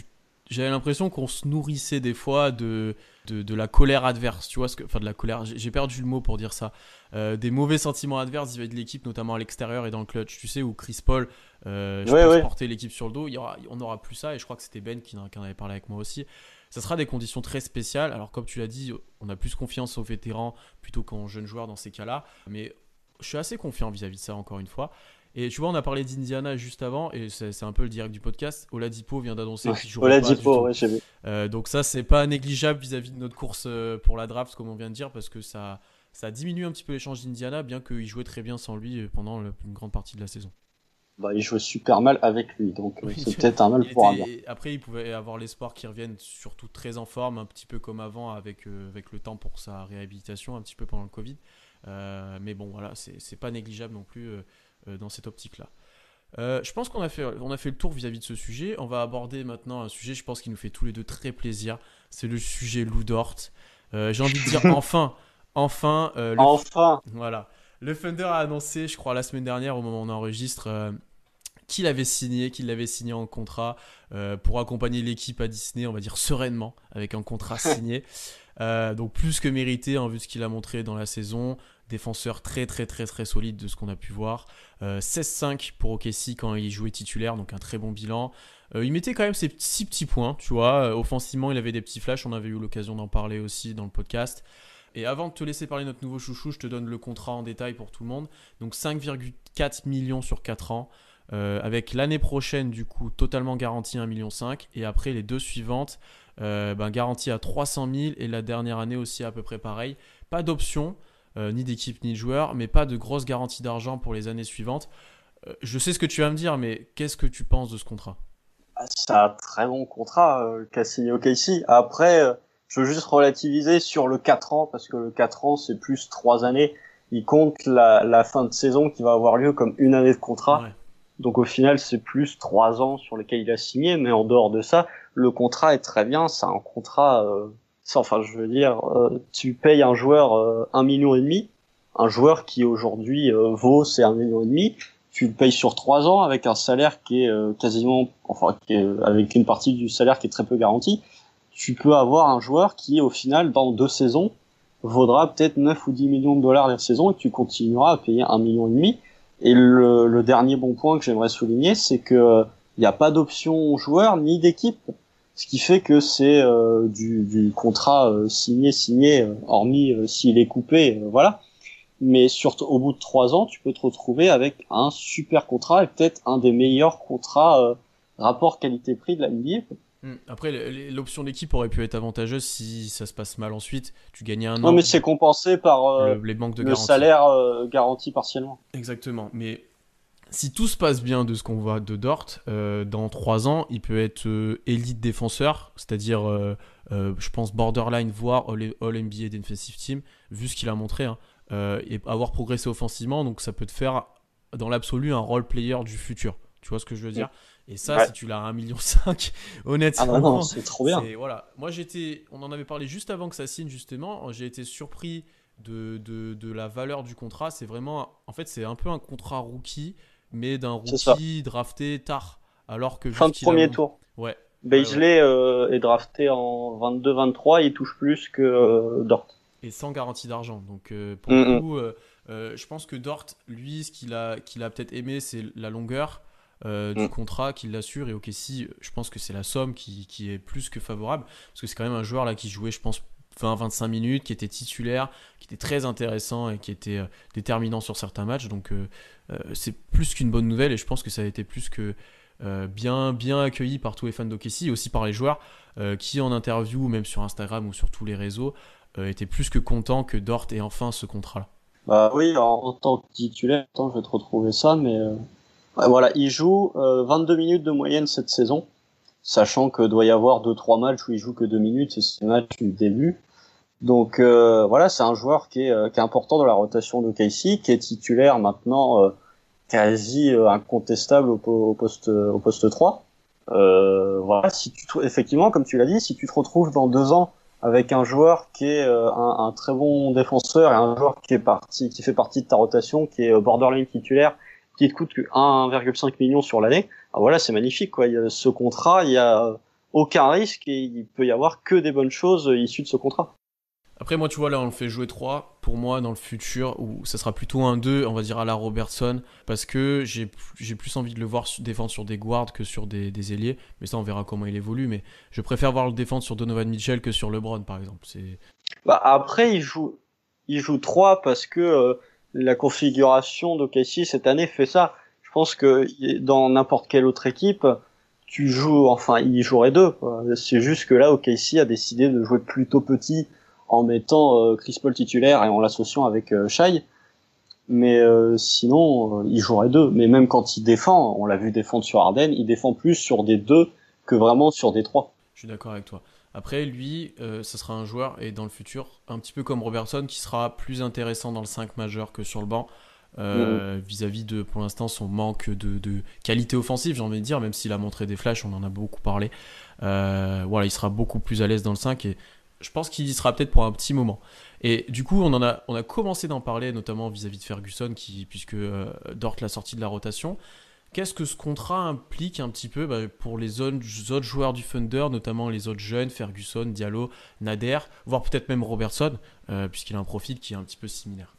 j'avais l'impression qu'on se nourrissait des fois de la colère adverse, tu vois, de la colère, j'ai perdu le mot pour dire ça, des mauvais sentiments adverses vis-à-vis de l'équipe, notamment à l'extérieur et dans le clutch, tu sais, où Chris Paul porter l'équipe sur le dos, on n'aura plus ça, et je crois que c'était Ben qui en avait parlé avec moi aussi. Ça sera des conditions très spéciales, alors comme tu l'as dit, on a plus confiance aux vétérans plutôt qu'aux jeunes joueurs dans ces cas-là, mais je suis assez confiant vis-à-vis de ça, encore une fois. Et tu vois, on a parlé d'Indiana juste avant, et c'est un peu le direct du podcast. Oladipo vient d'annoncer Ouais. qu'il jouera pas du Oladipo, tout. ouais, j'ai vu. Donc ça, c'est pas négligeable vis-à-vis de notre course pour la draft, comme on vient de dire, parce que ça diminue un petit peu l'échange d'Indiana, bien qu'il jouait très bien sans lui pendant une grande partie de la saison. Bah, il jouait super mal avec lui, donc Oui, c'est peut-être un mal pour un bien. après, il pouvait avoir l'espoir qu'il revienne surtout très en forme, un petit peu comme avant, avec le temps pour sa réhabilitation, un petit peu pendant le Covid. Mais bon, voilà, c'est pas négligeable non plus dans cette optique-là. Je pense qu'on a fait le tour vis-à-vis de ce sujet. On va aborder maintenant un sujet, je pense, qui nous fait tous les deux très plaisir. C'est le sujet Lou Dort. J'ai envie de dire enfin, Enfin, voilà. Le Thunder a annoncé, je crois, la semaine dernière, au moment où on enregistre, qu'il l'avait signé en contrat pour accompagner l'équipe à Disney, on va dire sereinement, avec un contrat signé. Donc plus que mérité en vue de ce qu'il a montré dans la saison. Défenseur très très très très solide de ce qu'on a pu voir. 16-5 pour OKC quand il jouait titulaire, donc un très bon bilan. Il mettait quand même ses 6 petits points, tu vois. Offensivement, il avait des petits flashs, on avait eu l'occasion d'en parler aussi dans le podcast. Et avant de te laisser parler de notre nouveau chouchou, je te donne le contrat en détail pour tout le monde. Donc 5,4 millions sur 4 ans. Avec l'année prochaine, du coup, totalement garantie 1,5 million. Et après, les deux suivantes, garantie à 300 000. Et la dernière année aussi à peu près pareil. Pas d'option, ni d'équipe, ni de joueur, mais pas de grosse garantie d'argent pour les années suivantes. Je sais ce que tu vas me dire, mais qu'est-ce que tu penses de ce contrat ? c'est un très bon contrat qu'a signé OKC. Après, je veux juste relativiser sur le 4 ans, parce que le 4 ans, c'est plus 3 années. Il compte la fin de saison qui va avoir lieu comme une année de contrat. Ouais. Donc au final, c'est plus 3 ans sur lesquels il a signé, mais en dehors de ça, le contrat est très bien. C'est un contrat, je veux dire, tu payes un joueur 1,5 million, un joueur qui aujourd'hui vaut c'est 1,5 million. Tu le payes sur 3 ans avec un salaire qui est avec une partie du salaire qui est très peu garantie. Tu peux avoir un joueur qui, au final, dans 2 saisons, vaudra peut-être 9 ou 10 millions de dollars la saison et tu continueras à payer 1,5 million. Et le dernier bon point que j'aimerais souligner, c'est que il n'y a pas d'option joueur ni d'équipe, ce qui fait que c'est du contrat signé, hormis s'il est coupé, voilà. Mais surtout au bout de 3 ans, tu peux te retrouver avec un super contrat et peut-être un des meilleurs contrats rapport qualité-prix de la NBA. Après, l'option d'équipe aurait pu être avantageuse si ça se passe mal ensuite. Tu gagnais un Non, an, mais c'est compensé par les manques de le garantie. salaire garanti partiellement. Exactement. Mais si tout se passe bien de ce qu'on voit de Dort, dans 3 ans, il peut être élite défenseur, c'est-à-dire, je pense, borderline, voire All-NBA Defensive Team, vu ce qu'il a montré, hein, et avoir progressé offensivement. Donc ça peut te faire, dans l'absolu, un role player du futur. Tu vois ce que je veux dire ? Et ça, Ouais. si tu l'as à 1,5 million, honnêtement, Ah bah non, c'est trop bien. voilà. Moi, on en avait parlé juste avant que ça signe, justement. J'ai été surpris de la valeur du contrat. C'est vraiment, en fait, c'est un peu un contrat rookie, mais d'un C'est ça. rookie drafté tard. Alors que Fin vu de ce qu'il a premier tour. Ouais. Beasley est drafté en 22-23, il touche plus que Dort. Et sans garantie d'argent. Donc, pour le Mm-hmm. coup, je pense que Dort, lui, ce qu'il a peut-être aimé, c'est la longueur du contrat qu'il l'assure. Et ok, si, je pense que c'est la somme qui est plus que favorable. Parce que c'est quand même un joueur là qui jouait, je pense, 20-25 minutes, qui était titulaire, qui était très intéressant et qui était déterminant sur certains matchs. Donc, c'est plus qu'une bonne nouvelle. Et je pense que ça a été plus que bien accueilli par tous les fans d'OKC et aussi par les joueurs qui, en interview, ou même sur Instagram ou sur tous les réseaux, étaient plus que contents que Dort ait enfin ce contrat-là. Bah oui, en tant que titulaire, attends, je vais te retrouver ça, mais ouais, voilà, il joue 22 minutes de moyenne cette saison, sachant que doit y avoir 2-3 matchs où il joue que 2 minutes, et c'est le match du début. Donc voilà, c'est un joueur qui est important dans la rotation de KC, qui est titulaire maintenant quasi incontestable au poste 3. Voilà, effectivement, comme tu l'as dit, si tu te retrouves dans 2 ans avec un joueur qui est un très bon défenseur et un joueur qui fait partie de ta rotation, qui est borderline titulaire, qui te coûte que 1,5 million sur l'année, ah voilà, c'est magnifique, quoi. Il y a ce contrat, il y a aucun risque et il peut y avoir que des bonnes choses issues de ce contrat. Après, moi, tu vois, là, on le fait jouer 3. Pour moi, dans le futur, où ça sera plutôt un 2, on va dire à la Robertson, parce que j'ai plus envie de le voir défendre sur des guards que sur des ailiers. Mais ça, on verra comment il évolue. Mais je préfère voir le défendre sur Donovan Mitchell que sur LeBron, par exemple. Bah, après, il joue 3 parce que la configuration d'OKC cette année fait ça. Je Je pense que dans n'importe quelle autre équipe, il jouerait deux, quoi. C'est juste que là, OKC a décidé de jouer plutôt petit en mettant Chris Paul titulaire et en l'associant avec Shai. Mais sinon, il jouerait deux. Mais même quand il défend, on l'a vu défendre sur Harden, il défend plus sur des deux que vraiment sur des trois. Je suis d'accord avec toi. Après, lui, ça sera un joueur, et dans le futur, un petit peu comme Robertson, qui sera plus intéressant dans le 5 majeur que sur le banc, vis-à-vis de, pour l'instant, son manque de qualité offensive, j'ai envie de dire, même s'il a montré des flashs, on en a beaucoup parlé. Voilà, il sera beaucoup plus à l'aise dans le 5, et je pense qu'il y sera peut-être pour un petit moment. Et du coup, on a commencé d'en parler, notamment vis-à-vis de Ferguson, puisque Dort l'a sorti de la rotation. Qu'est-ce que ce contrat implique un petit peu pour les autres joueurs du Thunder, notamment les autres jeunes, Ferguson, Diallo, Nader, voire peut-être même Robertson, puisqu'il a un profil qui est un petit peu similaire.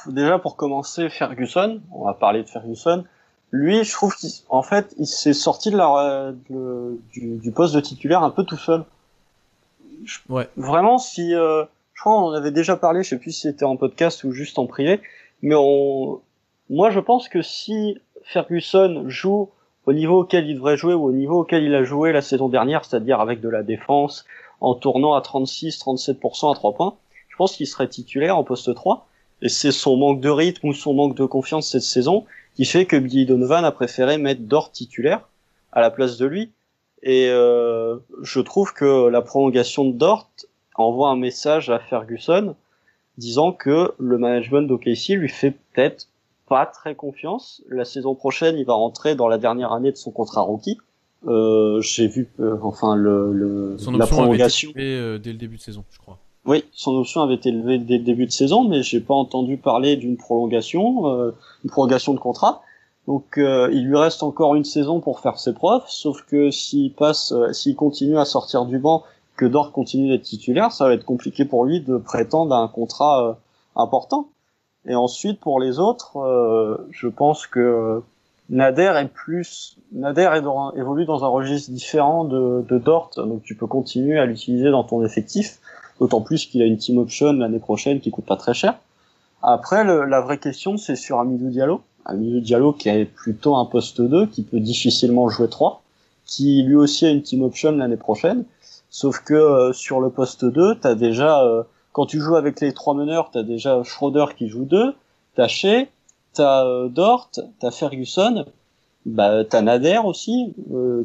Déjà pour commencer, Ferguson, on va parler de Ferguson. Lui, je trouve qu'en fait, il s'est sorti du poste de titulaire un peu tout seul. Ouais. Vraiment, je crois qu'on en avait déjà parlé, je sais plus si c'était en podcast ou juste en privé, mais moi je pense que si Ferguson joue au niveau auquel il devrait jouer ou au niveau auquel il a joué la saison dernière, c'est-à-dire avec de la défense, en tournant à 36-37% à 3 points, je pense qu'il serait titulaire en poste 3. Et c'est son manque de rythme ou son manque de confiance cette saison qui fait que Billy Donovan a préféré mettre Dort titulaire à la place de lui. Et je trouve que la prolongation de Dort envoie un message à Ferguson disant que le management d'OKC lui fait peut-être pas très confiance. La saison prochaine, il va rentrer dans la dernière année de son contrat rookie. J'ai vu la prolongation avait été élevée dès le début de saison, je crois. Oui, son option avait été élevée dès le début de saison, mais j'ai pas entendu parler d'une prolongation de contrat. Donc il lui reste encore une saison pour faire ses preuves, sauf que s'il continue à sortir du banc, que Dort continue d'être titulaire, ça va être compliqué pour lui de prétendre à un contrat important. Et ensuite pour les autres, je pense que Nader évolue dans un registre différent de Dort, donc tu peux continuer à l'utiliser dans ton effectif, d'autant plus qu'il a une team option l'année prochaine qui coûte pas très cher. Après, la vraie question, c'est sur Hamidou Diallo. Hamidou Diallo qui est plutôt un poste 2, qui peut difficilement jouer 3, qui lui aussi a une team option l'année prochaine. Sauf que sur le poste 2, t'as déjà, quand tu joues avec les 3 meneurs, t'as déjà Schroeder qui joue 2, t'as Shea, t'as Dort, t'as Ferguson, t'as Nader aussi,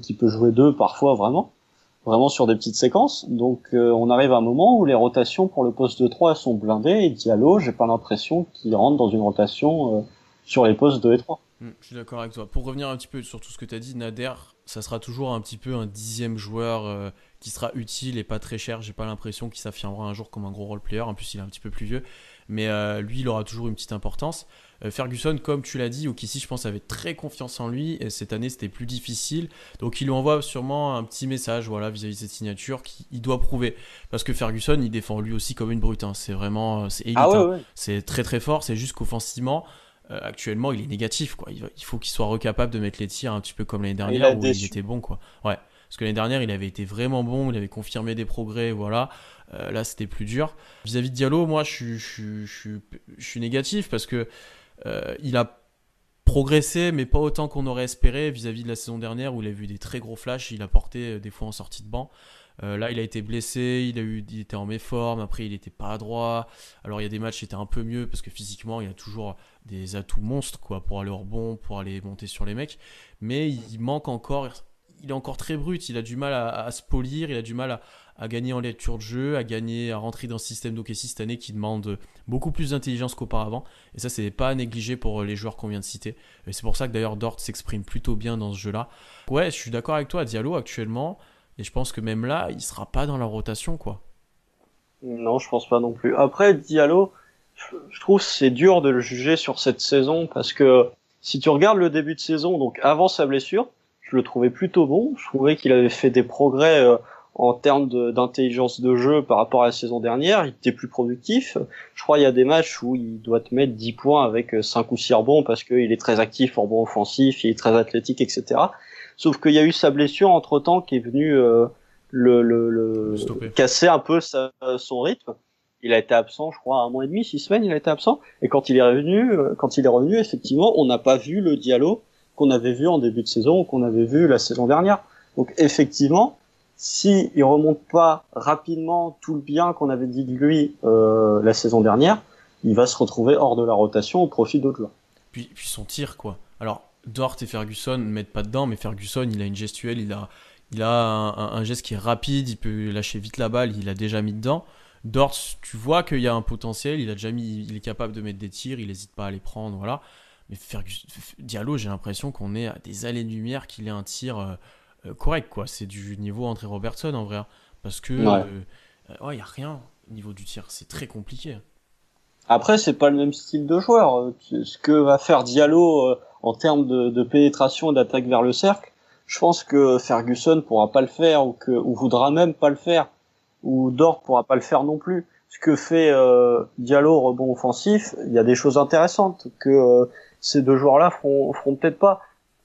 qui peut jouer 2 parfois vraiment sur des petites séquences. Donc on arrive à un moment où les rotations pour le poste de 3 sont blindées, et Diallo, j'ai pas l'impression qu'il rentre dans une rotation sur les postes 2 et 3. Je suis d'accord avec toi. Pour revenir un petit peu sur tout ce que tu as dit, Nader, ça sera toujours un petit peu un 10e joueur qui sera utile et pas très cher. J'ai pas l'impression qu'il s'affirmera un jour comme un gros role player. En plus, il est un petit peu plus vieux. Mais lui, il aura toujours une petite importance. Ferguson, comme tu l'as dit, OKC, je pense, avait très confiance en lui. Et cette année, c'était plus difficile. Donc, il lui envoie sûrement un petit message vis-à-vis de cette signature qu'il doit prouver. Parce que Ferguson, il défend lui aussi comme une brute. Hein. C'est vraiment élite. Ouais. C'est très très fort. C'est juste qu'offensivement, actuellement, il est négatif. Quoi. Il faut qu'il soit recapable de mettre les tirs un petit peu comme l'année dernière où il était bon. Quoi. Ouais. Parce que l'année dernière, il avait été vraiment bon. Il avait confirmé des progrès. Voilà. Là, c'était plus dur. Vis-à-vis de Diallo, moi, je suis négatif parce que il a progressé, mais pas autant qu'on aurait espéré vis-à-vis de la saison dernière où il a vu des très gros flashs. Il a porté des fois en sortie de banc. Là, il a été blessé, il était en méforme, après il était pas adroit. Alors il y a des matchs qui étaient un peu mieux parce que physiquement il a toujours des atouts monstres quoi, pour aller au rebond, pour aller monter sur les mecs. Mais il manque encore, il est encore très brut, il a du mal à se polir, il a du mal à gagner en lecture de jeu, à rentrer dans ce système d'OKC cette année qui demande beaucoup plus d'intelligence qu'auparavant. Et ça, c'est pas à négliger pour les joueurs qu'on vient de citer. Et c'est pour ça que d'ailleurs Dort s'exprime plutôt bien dans ce jeu-là. Ouais, je suis d'accord avec toi, Diallo actuellement. Et je pense que même là, il sera pas dans la rotation, quoi. Non, je pense pas non plus. Après, Diallo, je trouve que c'est dur de le juger sur cette saison parce que si tu regardes le début de saison, donc avant sa blessure, je le trouvais plutôt bon. Je trouvais qu'il avait fait des progrès en termes d'intelligence de jeu par rapport à la saison dernière. Il était plus productif. Je crois qu'il y a des matchs où il doit te mettre 10 points avec 5 ou 6 rebonds parce qu'il est très actif en rebond offensif, il est très athlétique, etc. Sauf qu'il y a eu sa blessure entre-temps qui est venue le casser un peu son rythme. Il a été absent, je crois, 1 mois et demi, 6 semaines, il a été absent. Et quand il est revenu, effectivement, on n'a pas vu le Diallo qu'on avait vu en début de saison ou qu'on avait vu la saison dernière. Donc effectivement, si il remonte pas rapidement tout le bien qu'on avait dit de lui la saison dernière, il va se retrouver hors de la rotation au profit d'autres joueurs. Puis son tir, quoi. Alors, Dort et Ferguson ne mettent pas dedans, mais Ferguson, il a une gestuelle, il a un geste qui est rapide, il peut lâcher vite la balle, il a déjà mis dedans. Dort, tu vois qu'il y a un potentiel, il est capable de mettre des tirs, il n'hésite pas à les prendre, voilà. Mais Diallo, j'ai l'impression qu'on est à des années-lumière qu'il ait un tir correct, quoi. C'est du niveau André Robertson, en vrai. Parce que, il n'y a rien au niveau du tir, c'est très compliqué. Après, c'est pas le même style de joueur. Ce que va faire Diallo en termes de pénétration et d'attaque vers le cercle, je pense que Ferguson pourra pas le faire ou voudra même pas le faire, ou Dort pourra pas le faire non plus. Ce que fait Diallo au rebond offensif, il y a des choses intéressantes que ces deux joueurs-là feront peut-être pas.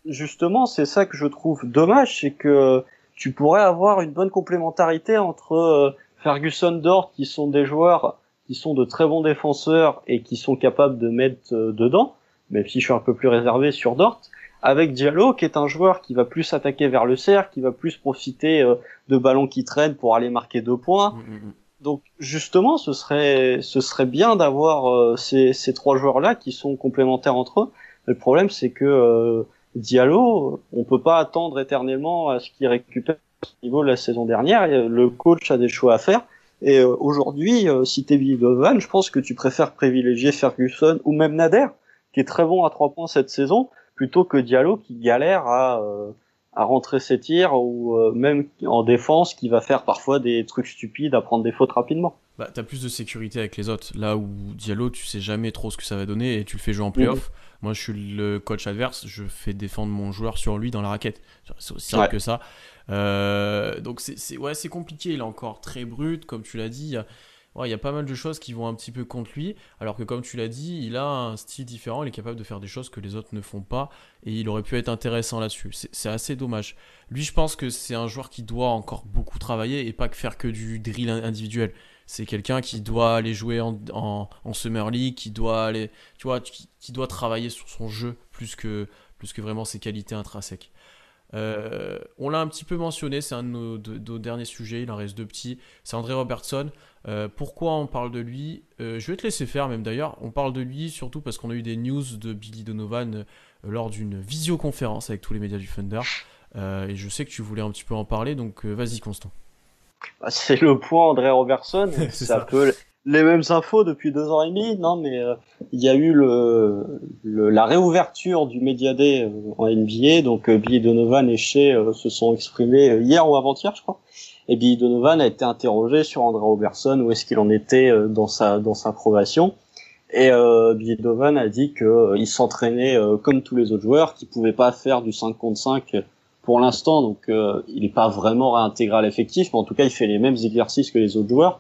Justement, c'est ça que je trouve dommage, c'est que tu pourrais avoir une bonne complémentarité entre Ferguson, Dort, qui sont des joueurs qui sont de très bons défenseurs et qui sont capables de mettre dedans, même si je suis un peu plus réservé sur Dort, avec Diallo, qui est un joueur qui va plus attaquer vers le cercle, qui va plus profiter de ballons qui traînent pour aller marquer 2 points. Donc justement, ce serait bien d'avoir ces trois joueurs-là qui sont complémentaires entre eux. Le problème, c'est que Diallo, on peut pas attendre éternellement à ce qu'il récupère au niveau de la saison dernière. Le coach a des choix à faire. Et aujourd'hui, si t'es Billy Donovan, je pense que tu préfères privilégier Ferguson ou même Nader, qui est très bon à 3 points cette saison, plutôt que Diallo qui galère à rentrer ses tirs ou même en défense qui va faire parfois des trucs stupides à prendre des fautes rapidement. Bah, t'as plus de sécurité avec les autres. Là où Diallo, tu sais jamais trop ce que ça va donner et tu le fais jouer en playoff. Moi, je suis le coach adverse, je fais défendre mon joueur sur lui dans la raquette. C'est aussi simple que ça. Donc c'est compliqué, il est encore très brut, comme tu l'as dit. Il y a pas mal de choses qui vont un petit peu contre lui, alors que comme tu l'as dit, il a un style différent, il est capable de faire des choses que les autres ne font pas, et il aurait pu être intéressant là-dessus. C'est assez dommage. Lui, je pense que c'est un joueur qui doit encore beaucoup travailler et pas que faire que du drill individuel. C'est quelqu'un qui doit aller jouer en Summer League, qui doit aller, tu vois, qui doit travailler sur son jeu plus que vraiment ses qualités intrinsèques. On l'a un petit peu mentionné, c'est un de nos derniers sujets, il en reste 2 petits. C'est André Robertson. Pourquoi on parle de lui? Je vais te laisser faire même d'ailleurs. On parle de lui surtout parce qu'on a eu des news de Billy Donovan lors d'une visioconférence avec tous les médias du Thunder. Et je sais que tu voulais un petit peu en parler, donc vas-y Constant. C'est le point André Robertson. C'est un peu les mêmes infos depuis 2 ans et demi. Non, mais il y a eu la réouverture du Media Day en NBA. Donc Billy Donovan et Shea se sont exprimés hier ou avant-hier, je crois. Et Billy Donovan a été interrogé sur André Robertson, où est-ce qu'il en était dans sa progression. Et Billy Donovan a dit que il s'entraînait comme tous les autres joueurs, qu'il pouvait pas faire du 5 contre 5 pour l'instant, donc il n'est pas vraiment réintégré à l'effectif, mais en tout cas il fait les mêmes exercices que les autres joueurs.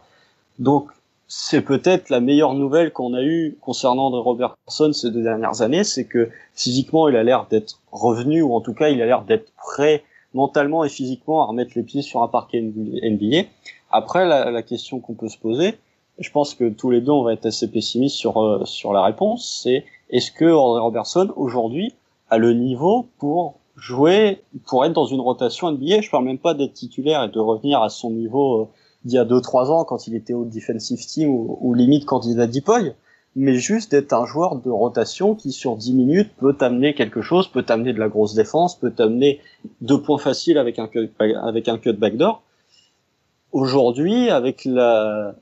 Donc c'est peut-être la meilleure nouvelle qu'on a eue concernant André Robertson ces 2 dernières années, c'est que physiquement il a l'air d'être revenu, ou en tout cas il a l'air d'être prêt mentalement et physiquement à remettre les pieds sur un parquet NBA. Après, la question qu'on peut se poser, je pense que tous les deux on va être assez pessimistes sur la réponse, c'est est-ce que André Robertson aujourd'hui a le niveau pour jouer, pour être dans une rotation NBA? Je parle même pas d'être titulaire et de revenir à son niveau d'il y a 2-3 ans quand il était au defensive team ou limite candidat Depoy, mais juste d'être un joueur de rotation qui sur 10 minutes peut t'amener quelque chose, peut t'amener de la grosse défense, peut t'amener 2 points faciles avec un cut backdoor. Aujourd'hui, avec la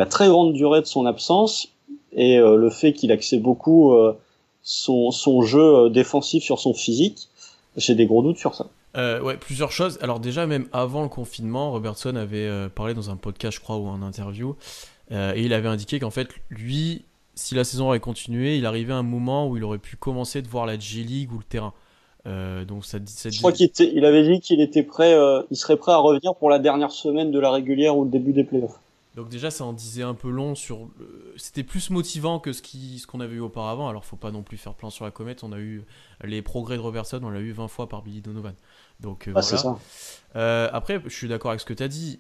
très grande durée de son absence et le fait qu'il axait beaucoup son jeu défensif sur son physique, j'ai des gros doutes sur ça. Ouais, plusieurs choses. Alors déjà, même avant le confinement, Robertson avait parlé dans un podcast, je crois, ou en interview, et il avait indiqué qu'en fait, lui, si la saison avait continué, il arrivait à un moment où il aurait pu commencer de voir la G-League ou le terrain. Donc je crois qu'il avait dit qu'il était prêt, il serait prêt à revenir pour la dernière semaine de la régulière ou le début des playoffs. Donc déjà, ça en disait un peu long sur c'était plus motivant que ce qu'on avait eu auparavant. Alors, faut pas non plus faire plan sur la comète. On a eu les progrès de Robertson, on l'a eu 20 fois par Billy Donovan. Donc C'est voilà. ça. Après, je suis d'accord avec ce que tu as dit.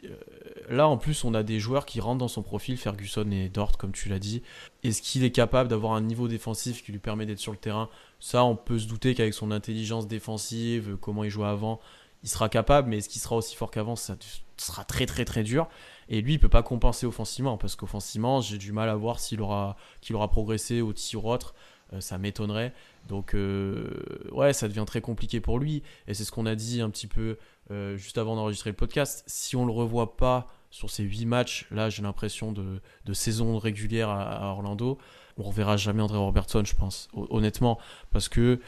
Là, en plus, on a des joueurs qui rentrent dans son profil, Ferguson et Dort, comme tu l'as dit. Est-ce qu'il est capable d'avoir un niveau défensif qui lui permet d'être sur le terrain? Ça, on peut se douter qu'avec son intelligence défensive, comment il jouait avant, il sera capable, mais est-ce qu'il sera aussi fort qu'avant? Ça sera très très très dur. Et lui, il peut pas compenser offensivement, parce qu'offensivement, j'ai du mal à voir qu'il aura progressé au tir ou autre. Ça m'étonnerait. Donc, ouais, ça devient très compliqué pour lui. Et c'est ce qu'on a dit un petit peu juste avant d'enregistrer le podcast. Si on le revoit pas sur ces 8 matchs, là, j'ai l'impression de saison régulière à Orlando, on reverra jamais André Robertson, je pense, honnêtement. Parce que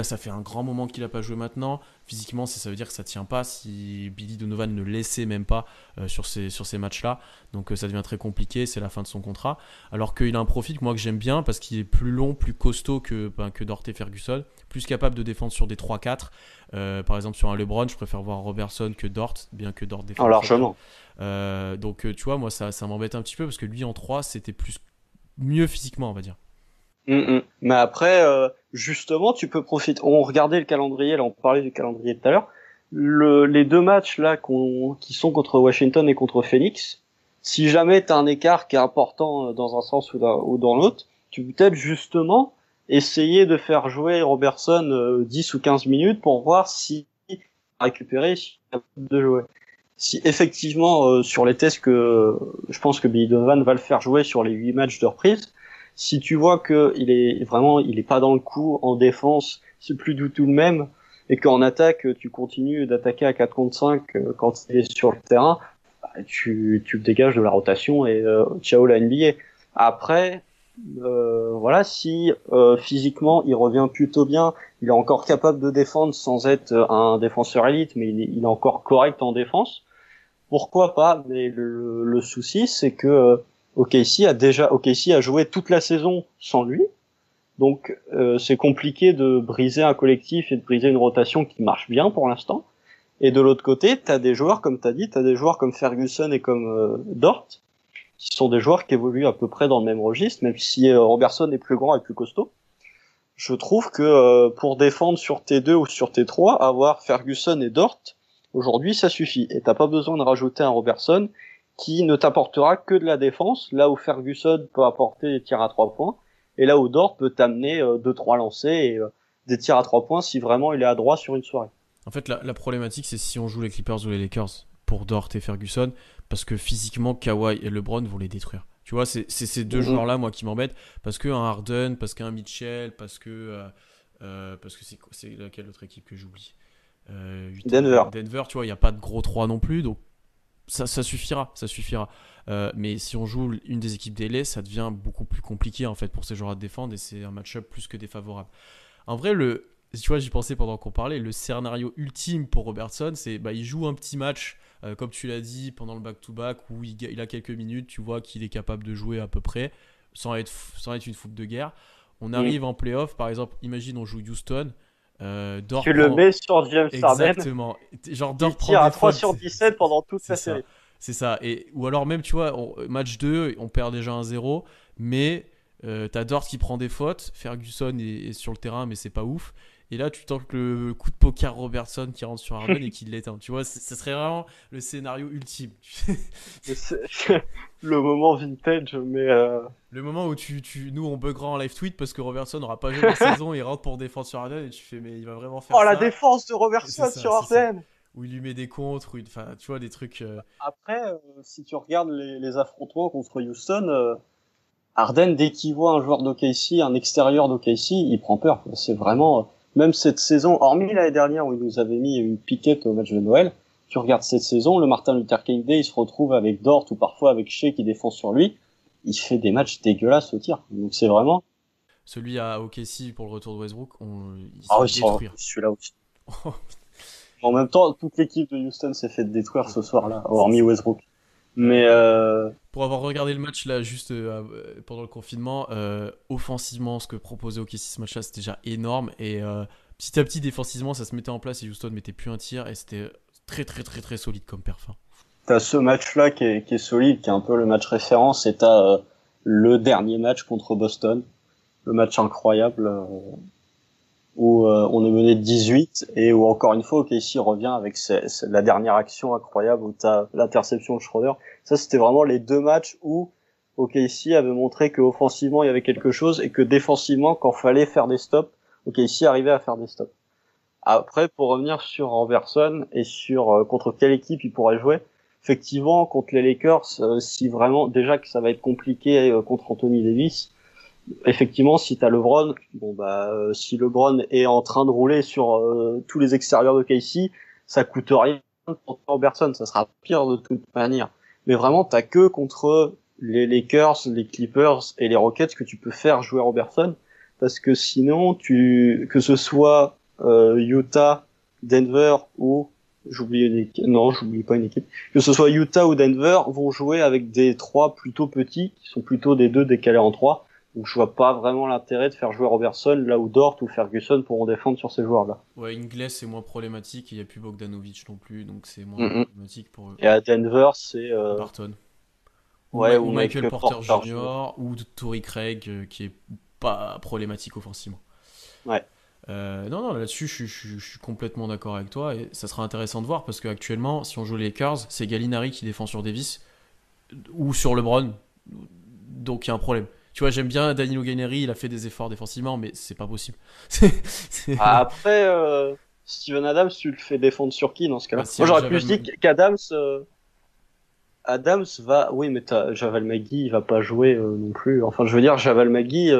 ça fait un grand moment qu'il n'a pas joué maintenant. Physiquement, ça veut dire que ça ne tient pas si Billy Donovan ne laissait même pas sur ces matchs-là. Donc ça devient très compliqué, c'est la fin de son contrat. Alors qu'il a un profil que j'aime bien parce qu'il est plus long, plus costaud que Dort et Ferguson, plus capable de défendre sur des 3-4. Par exemple, sur un LeBron, je préfère voir Robertson que Dort, bien que Dort défende. Largement. Donc tu vois, moi ça m'embête un petit peu parce que lui en 3, c'était mieux physiquement, on va dire. Mais après, justement, tu peux profiter. On regardait le calendrier, là, on parlait du calendrier tout à l'heure. Les 2 matchs là qui sont contre Washington et contre Phoenix, si jamais tu as un écart qui est important dans un sens ou dans l'autre, tu peux peut-être justement essayer de faire jouer Robertson 10 ou 15 minutes pour voir si récupérer, si il a de jouer. Si effectivement, sur les tests que je pense que Billy Donovan va le faire jouer sur les 8 matchs de reprise, si tu vois que il est pas dans le coup en défense, c'est plus du tout le même, et qu'en attaque tu continues d'attaquer à 4 contre 5 quand il est sur le terrain, tu te dégages de la rotation et ciao la NBA. Après, voilà, si physiquement il revient plutôt bien, il est encore capable de défendre sans être un défenseur élite, mais il est encore correct en défense. Pourquoi pas? Mais le souci, c'est que OKC a joué toute la saison sans lui, donc c'est compliqué de briser un collectif et de briser une rotation qui marche bien pour l'instant. Et de l'autre côté, t'as des joueurs, comme t'as dit, t'as des joueurs comme Ferguson et comme Dort, qui sont des joueurs qui évoluent à peu près dans le même registre, même si Robertson est plus grand et plus costaud. Je trouve que pour défendre sur T2 ou sur T3, avoir Ferguson et Dort, aujourd'hui ça suffit. Et t'as pas besoin de rajouter un Robertson qui ne t'apportera que de la défense, là où Ferguson peut apporter des tirs à 3 points, et là où Dort peut t'amener 2-3 lancers et des tirs à 3 points si vraiment il est à droit sur une soirée. En fait, la problématique, c'est si on joue les Clippers ou les Lakers pour Dort et Ferguson, parce que physiquement, Kawhi et LeBron vont les détruire. Tu vois, c'est ces 2 joueurs-là, moi, qui m'embêtent, parce qu'un Harden, parce qu'un Mitchell, parce que c'est laquelle autre équipe que j'oublie Denver, tu vois, il n'y a pas de gros 3 non plus, donc ça suffira. Mais si on joue une des équipes des LA, ça devient beaucoup plus compliqué en fait pour ces joueurs à défendre et c'est un match-up plus que défavorable. En vrai, tu vois, j'y pensais pendant qu'on parlait, le scénario ultime pour Robertson, c'est il joue un petit match, comme tu l'as dit, pendant le back-to-back où il a quelques minutes, tu vois qu'il est capable de jouer à peu près, sans être une foutre de guerre. On arrive en playoff, par exemple, imagine on joue Houston. Dort tu le mets sur James Harden. Exactement. Genre Dort il tire à 3 sur 17 pendant toute la série. C'est ça. Ou alors même, tu vois, match 2, on perd déjà 1-0, mais t'as Dort qui prend des fautes, Ferguson est sur le terrain, mais c'est pas ouf. Et là, tu tentes le coup de poker Robertson qui rentre sur Harden et qui l'éteint. Tu vois, ce serait vraiment le scénario ultime. Le moment vintage, mais... Le moment où nous, on buggera en live tweet parce que Robertson n'aura pas joué la saison, il rentre pour défendre sur Harden et tu fais, mais il va vraiment faire ça. Oh, la défense de Robertson sur Harden! Où il lui met des contres, enfin, tu vois, des trucs... Après, si tu regardes les affrontements contre Houston, Harden, dès qu'il voit un joueur d'OKC, un extérieur d'OKC, il prend peur. C'est vraiment... Même cette saison, hormis l'année dernière où il nous avait mis une piquette au match de Noël, tu regardes cette saison, le Martin Luther King Day, il se retrouve avec Dort ou parfois avec Shea qui défend sur lui. Il fait des matchs dégueulasses au tir. Donc c'est vraiment... Celui à OKC pour le retour de Westbrook, il se fait détruire. Celui-là aussi. En même temps, toute l'équipe de Houston s'est fait détruire ce soir-là, hormis Westbrook. Mais pour avoir regardé le match là juste pendant le confinement, offensivement, ce que proposait OKC ce match-là, c'était déjà énorme et petit à petit défensivement, ça se mettait en place et Houston mettait plus un tir et c'était très très très très solide comme perf. t'as ce match-là qui est solide, qui est un peu le match référence, et t'as le dernier match contre Boston, le match incroyable où on est mené de 18 et où encore une fois OKC revient avec la dernière action incroyable où t'as l'interception de Schroeder. Ça, c'était vraiment les deux matchs où OKC avait montré qu'offensivement il y avait quelque chose et que défensivement, quand fallait faire des stops, OKC arrivait à faire des stops. Après, pour revenir sur Anderson et sur contre quelle équipe il pourrait jouer, effectivement contre les Lakers, si vraiment déjà que ça va être compliqué contre Anthony Davis. Effectivement, si t'as LeBron, si LeBron est en train de rouler sur tous les extérieurs de KC, ça coûte rien pour Robertson, ça sera pire de toute manière. Mais vraiment, t'as que contre les Lakers, les Clippers et les Rockets que tu peux faire jouer Robertson, parce que sinon, que ce soit Utah, Denver ou j'oublie pas une équipe, que ce soit Utah ou Denver vont jouer avec des 3 plutôt petits, qui sont plutôt des 2 décalés en 3. Donc je vois pas vraiment l'intérêt de faire jouer Robertson là où Dort ou Ferguson pourront défendre sur ces joueurs-là. Ouais, Ingles c'est moins problématique, il n'y a plus Bogdanovic non plus, donc c'est moins Mm-mm. problématique pour eux. Et à Denver, c'est Barton. Ou ou Michael Porter Porter Jr. ou Torrey Craig qui est pas problématique offensivement. Ouais. Non, là-dessus, je suis complètement d'accord avec toi. Et ça sera intéressant de voir parce qu'actuellement, si on joue les Lakers, c'est Gallinari qui défend sur Davis ou sur LeBron. Donc il y a un problème. Tu vois, j'aime bien Danilo Gallinari, il a fait des efforts défensivement, mais c'est pas possible. Après, Steven Adams, tu le fais défendre sur qui dans ce cas-là? Bah, si Moi, avec j'aurais plus Javel dit qu'Adams, Adams va, oui, mais Javel McGee, il va pas jouer non plus. Enfin, je veux dire, Javel McGee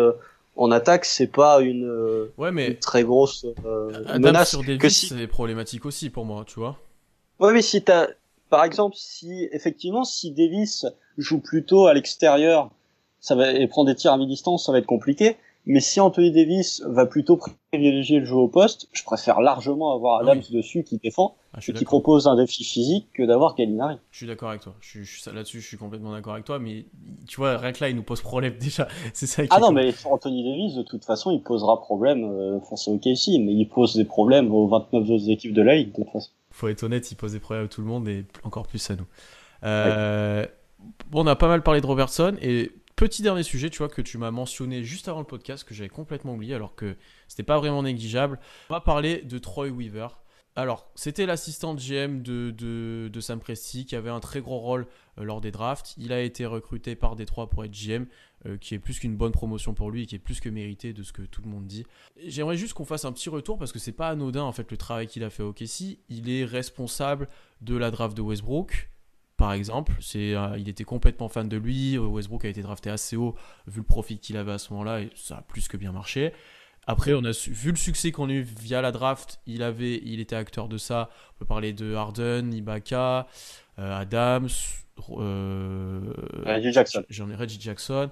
en attaque, c'est pas Ouais, une mais très grosse Adam menace. sur Que Davis, si, c'est problématique aussi pour moi, tu vois. ouais, mais si par exemple, si effectivement, si Davis joue plutôt à l'extérieur, et prend des tirs à mi-distance, ça va être compliqué. Mais si Anthony Davis va plutôt privilégier le jeu au poste, je préfère largement avoir Ah Adams oui, dessus qui défend je suis et qui d'accord. propose un défi physique que d'avoir Gallinari. Je suis d'accord avec toi. Là-dessus, je suis complètement d'accord avec toi. Mais tu vois, rien que là, il nous pose problème déjà. C'est ça qui Ah est non, con. mais Anthony Davis, de toute façon, il posera problème face au OKC, mais il pose des problèmes aux 29 autres équipes de la Ligue, de toute façon. Faut être honnête, il pose des problèmes à tout le monde et encore plus à nous. Oui. Euh, Bon, on a pas mal parlé de Robertson et petit dernier sujet, tu vois, que tu m'as mentionné juste avant le podcast, que j'avais complètement oublié alors que c'était pas vraiment négligeable. On va parler de Troy Weaver. Alors, c'était l'assistant GM de Sam Presti qui avait un très gros rôle lors des drafts. Il a été recruté par Détroit pour être GM, qui est plus qu'une bonne promotion pour lui et qui est plus que mérité de ce que tout le monde dit. J'aimerais juste qu'on fasse un petit retour parce que c'est pas anodin en fait le travail qu'il a fait au OKC. Il est responsable de la draft de Westbrook. Par exemple, il était complètement fan de lui. Westbrook a été drafté assez haut vu le profit qu'il avait à ce moment-là et ça a plus que bien marché. Après, vu le succès qu'on a eu via la draft, il était acteur de ça. On peut parler de Harden, Ibaka, Adams, Reggie Jackson. j'en ai Reggie Jackson.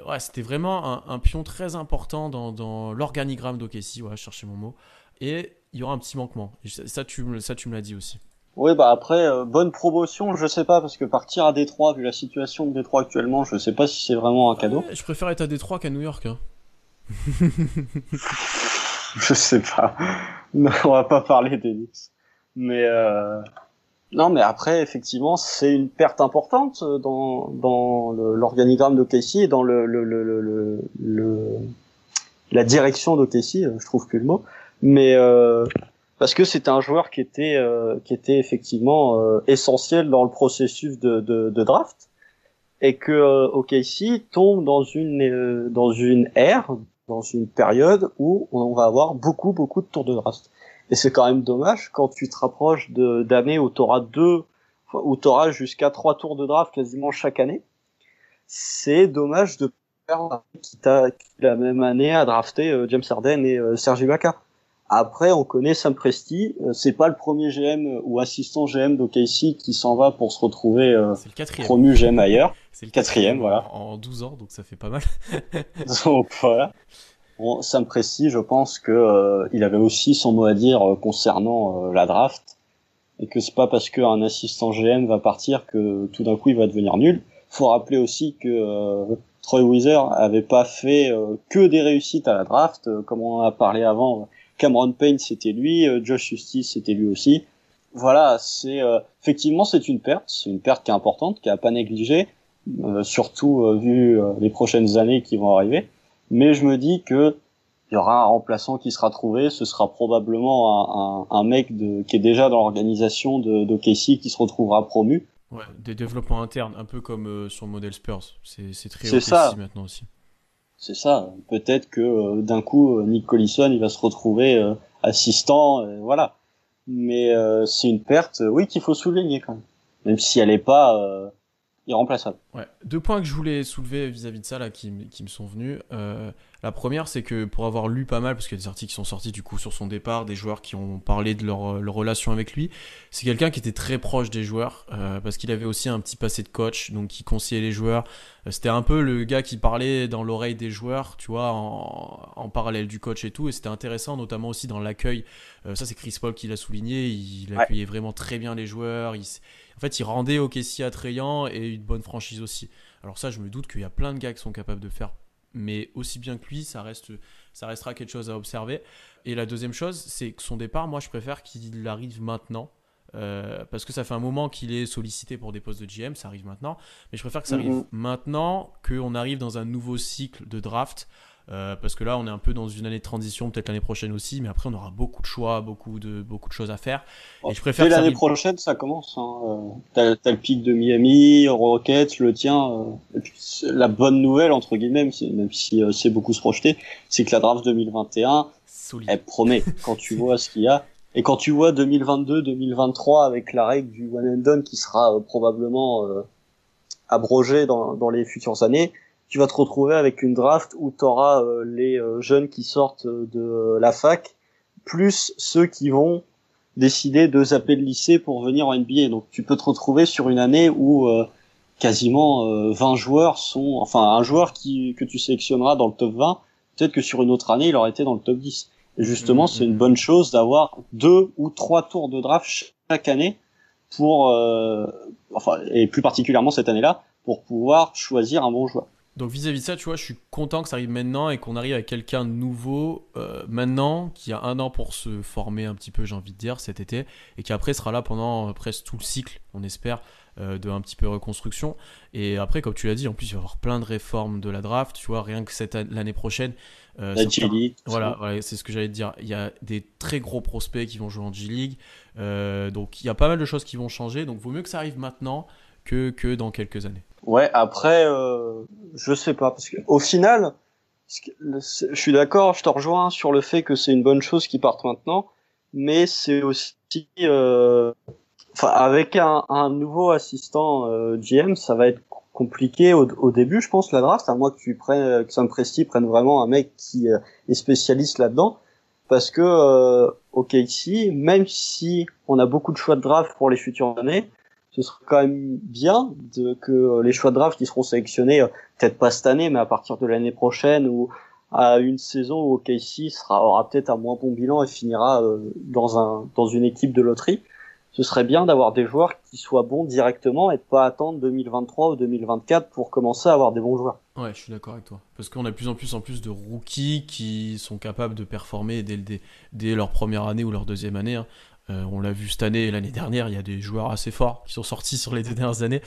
Ouais, c'était vraiment un pion très important dans l'organigramme d'OKC. Ouais, je cherchais mon mot. Et il y aura un petit manquement. Et ça, tu me l'as dit aussi. Oui, bah après, bonne promotion, je sais pas, parce que partir à Détroit, vu la situation de Détroit actuellement, je sais pas si c'est vraiment un cadeau. Ouais, je préfère être à Détroit qu'à New York. Hein. Je sais pas. Non, on va pas parler des Knicks. Mais non, mais après, effectivement, c'est une perte importante dans l'organigramme d'OKC et dans la direction d'OKC, je trouve plus le mot. Mais parce que c'était un joueur qui était effectivement essentiel dans le processus de draft et que OKC tombe dans une ère, dans une période où on va avoir beaucoup de tours de draft. Et c'est quand même dommage quand tu te rapproches d'années où où t'auras jusqu'à 3 tours de draft quasiment chaque année. C'est dommage de perdre qui la même année à drafter James Harden et Serge Ibaka. Après, on connaît Sam Presti, c'est pas le premier GM ou assistant GM d'OKC qui s'en va pour se retrouver c'est le quatrième. promu GM ailleurs. C'est le Quatrième, voilà. En 12 ans, donc ça fait pas mal. Donc voilà. Bon, Sam Presti, je pense que il avait aussi son mot à dire concernant la draft et que c'est pas parce qu'un assistant GM va partir que tout d'un coup il va devenir nul. Faut rappeler aussi que Troy Weaver avait pas fait que des réussites à la draft, comme on en a parlé avant. Cameron Payne c'était lui, Josh Hustice c'était lui aussi. voilà, effectivement c'est une perte qui est importante, qui est à pas négliger, surtout vu les prochaines années qui vont arriver. Mais je me dis que il y aura un remplaçant qui sera trouvé, ce sera probablement un mec qui est déjà dans l'organisation d'OKC qui se retrouvera promu. Ouais, des développements internes, un peu comme sur le modèle Spurs. C'est très C'est OKC ça, maintenant aussi. c'est ça. Peut-être que d'un coup Nick Collison il va se retrouver assistant, voilà. Mais c'est une perte, oui, qu'il faut souligner quand même si elle est pas irremplaçable. Ouais. Deux points que je voulais soulever vis-à-vis de ça là, qui me sont venus. La première, c'est que pour avoir lu pas mal, parce qu'il y a des articles qui sont sortis du coup sur son départ, des joueurs qui ont parlé de leur relation avec lui, c'est quelqu'un qui était très proche des joueurs, parce qu'il avait aussi un petit passé de coach, donc qui conseillait les joueurs. C'était un peu le gars qui parlait dans l'oreille des joueurs, tu vois, en parallèle du coach et tout, et c'était intéressant, notamment aussi dans l'accueil. Ça, c'est Chris Paul qui l'a souligné, il Ouais. accueillait vraiment très bien les joueurs, en fait, il rendait OKC attrayant et une bonne franchise aussi. Alors ça, je me doute qu'il y a plein de gars qui sont capables de faire, mais aussi bien que lui, ça restera quelque chose à observer. Et la deuxième chose, c'est que son départ, moi, je préfère qu'il arrive maintenant. Parce que ça fait un moment qu'il est sollicité pour des postes de GM, ça arrive maintenant. Mais je préfère que ça arrive Mhm. maintenant, qu'on arrive dans un nouveau cycle de draft. Parce que là, on est un peu dans une année de transition, peut-être l'année prochaine aussi, mais après, on aura beaucoup de choix, beaucoup de choses à faire. Et Bon, je préfère dès que ça l'année arrive. prochaine, ça commence. Hein. T'as le pic de Miami, Rockets, le tien. Et puis, la bonne nouvelle, entre guillemets, même si c'est beaucoup se projeter, c'est que la draft 2021, Solide. elle promet. Quand tu vois ce qu'il y a. Et quand tu vois 2022-2023 avec la règle du one and done qui sera probablement abrogée dans les futures années, tu vas te retrouver avec une draft où tu auras les jeunes qui sortent de la fac, plus ceux qui vont décider de zapper le lycée pour venir en NBA. Donc tu peux te retrouver sur une année où quasiment 20 joueurs sont... Enfin, un joueur que tu sélectionneras dans le top 20, peut-être que sur une autre année, il aurait été dans le top 10. Et justement, c'est une bonne chose d'avoir 2 ou 3 tours de draft chaque année pour... enfin, et plus particulièrement cette année-là, pour pouvoir choisir un bon joueur. Donc vis-à-vis de ça, tu vois, je suis content que ça arrive maintenant et qu'on arrive à quelqu'un de nouveau maintenant, qui a un an pour se former un petit peu, j'ai envie de dire, cet été, et qui après sera là pendant presque tout le cycle, on espère, de un petit peu reconstruction. Et après, comme tu l'as dit, en plus, il va y avoir plein de réformes de la draft, tu vois, rien que l'année prochaine. La G-League, tout Voilà, ça. voilà, c'est ce que j'allais te dire. Il y a des très gros prospects qui vont jouer en G-League. Donc il y a pas mal de choses qui vont changer. Donc vaut mieux que ça arrive maintenant que dans quelques années. Ouais, après, je sais pas, parce que au final, je suis d'accord, je te rejoins sur le fait que c'est une bonne chose qu'ils partent maintenant, mais c'est aussi, enfin, avec un nouveau assistant GM, ça va être compliqué au début, je pense, la draft, à moins que que Sam Presti prenne vraiment un mec qui est spécialiste là-dedans, parce que OKC, même si on a beaucoup de choix de draft pour les futures années, ce serait quand même bien que les choix de draft qui seront sélectionnés, peut-être pas cette année, mais à partir de l'année prochaine ou à une saison où OKC aura peut-être un moins bon bilan et finira dans une équipe de loterie. Ce serait bien d'avoir des joueurs qui soient bons directement et de pas attendre 2023 ou 2024 pour commencer à avoir des bons joueurs. Ouais, je suis d'accord avec toi. Parce qu'on a de plus en plus de rookies qui sont capables de performer dès leur première année ou leur deuxième année, hein. On l'a vu cette année et l'année dernière, il y a des joueurs assez forts qui sont sortis sur les 2 dernières années.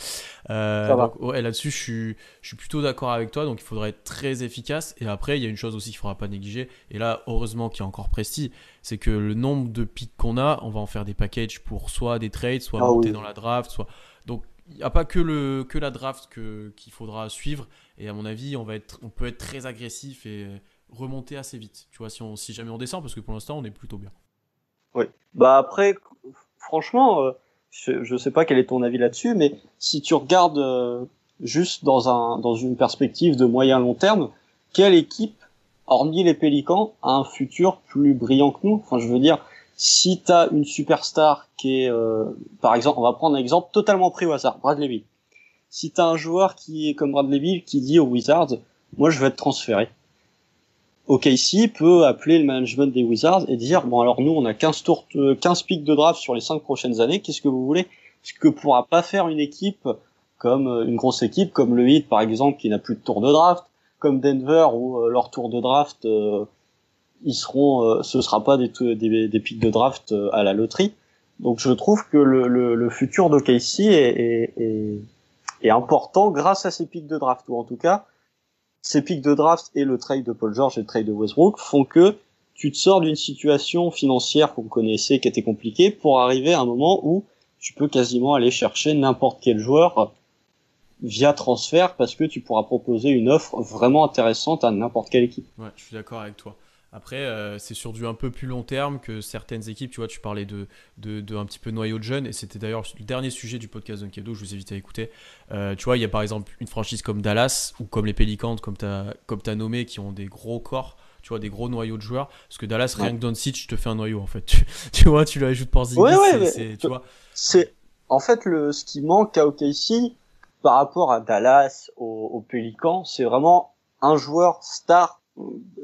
Ça Donc va. ouais, là-dessus, je suis plutôt d'accord avec toi. Donc il faudrait être très efficace. Et après, il y a une chose aussi qu'il ne faudra pas négliger. Et là, heureusement qu'il y a encore Presti, c'est que le nombre de picks qu'on a, on va en faire des packages pour soit des trades, soit Ah monter oui. dans la draft, soit... Donc il n'y a pas que la draft qu'il faudra suivre. Et à mon avis, on peut être très agressif et remonter assez vite. Tu vois, si jamais on descend, parce que pour l'instant, on est plutôt bien. Oui. Bah après, franchement, je sais pas quel est ton avis là-dessus, mais si tu regardes juste dans une perspective de moyen long terme, quelle équipe, hormis les Pélicans, a un futur plus brillant que nous? Enfin, je veux dire, si t'as une superstar qui est, par exemple, on va prendre un exemple totalement pris au hasard, Bradley Beal. Si t'as un joueur qui est comme Bradley Beal qui dit aux Wizards, moi je veux être transféré. OKC peut appeler le management des Wizards et dire bon alors nous on a 15 picks de draft sur les 5 prochaines années, qu'est-ce que vous voulez? Ce que pourra pas faire une équipe comme une grosse équipe comme le Heat par exemple qui n'a plus de tour de draft, comme Denver où leur tour de draft ce sera pas des picks de draft à la loterie. Donc je trouve que le futur d'OKC est important grâce à ces pics de draft, ou en tout cas, ces pics de draft et le trade de Paul George et le trade de Westbrook font que tu te sors d'une situation financière qu'on connaissait, qui était compliquée, pour arriver à un moment où tu peux quasiment aller chercher n'importe quel joueur via transfert, parce que tu pourras proposer une offre vraiment intéressante à n'importe quelle équipe. Ouais, je suis d'accord avec toi. Après, c'est sur du un peu plus long terme que certaines équipes. Tu vois, tu parlais de un petit peu noyau de jeunes, et c'était d'ailleurs le dernier sujet du podcast Dunkedo, je vous invite à écouter. Tu vois, il y a par exemple une franchise comme Dallas, ou comme les Pelicans, comme tu as nommé, qui ont des gros corps, tu vois, des gros noyaux de joueurs. Parce que Dallas, rien que Doncic te fait un noyau, en fait. Tu vois, tu lui ajoutes Porzingis, tu vois. C'est, en fait, ce qui manque à OKC, par rapport à Dallas, aux Pelicans, c'est vraiment un joueur star.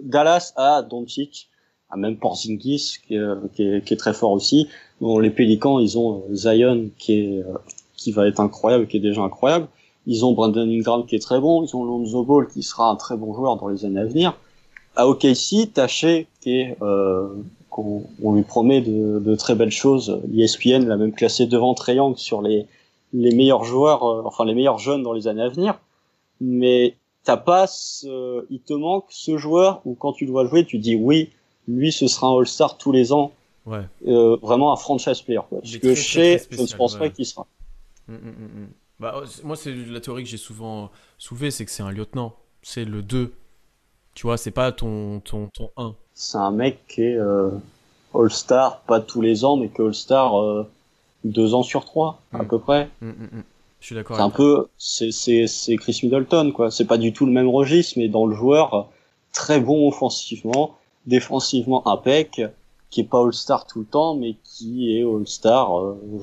Dallas a Doncic, a même Porzingis qui est très fort aussi. Bon, les Pelicans, ils ont Zion qui va être incroyable, qui est déjà incroyable. Ils ont Brandon Ingram qui est très bon. Ils ont Lonzo Ball qui sera un très bon joueur dans les années à venir. À OKC, t'as Shai qui est qu'on lui promet de très belles choses. ESPN l'a même classé devant Trae Young sur les meilleurs joueurs, enfin les meilleurs jeunes dans les années à venir. Mais il te manque ce joueur où quand tu dois jouer, tu dis oui, lui ce sera un All-Star tous les ans. Ouais. Vraiment un franchise player, quoi. Parce que Shai, je ne pense pas qu'il sera. Bah, moi, c'est la théorie que j'ai souvent soulevée, c'est que c'est un lieutenant. C'est le 2. Tu vois, c'est pas ton 1. C'est un mec qui est All-Star, pas tous les ans, mais qui est All-Star 2 ans sur 3, à peu près. Je suis d'accord. C'est un peu, c'est Chris Middleton, quoi. C'est pas du tout le même registre, mais dans le joueur, très bon offensivement, défensivement impec, qui est pas All-Star tout le temps, mais qui est All-Star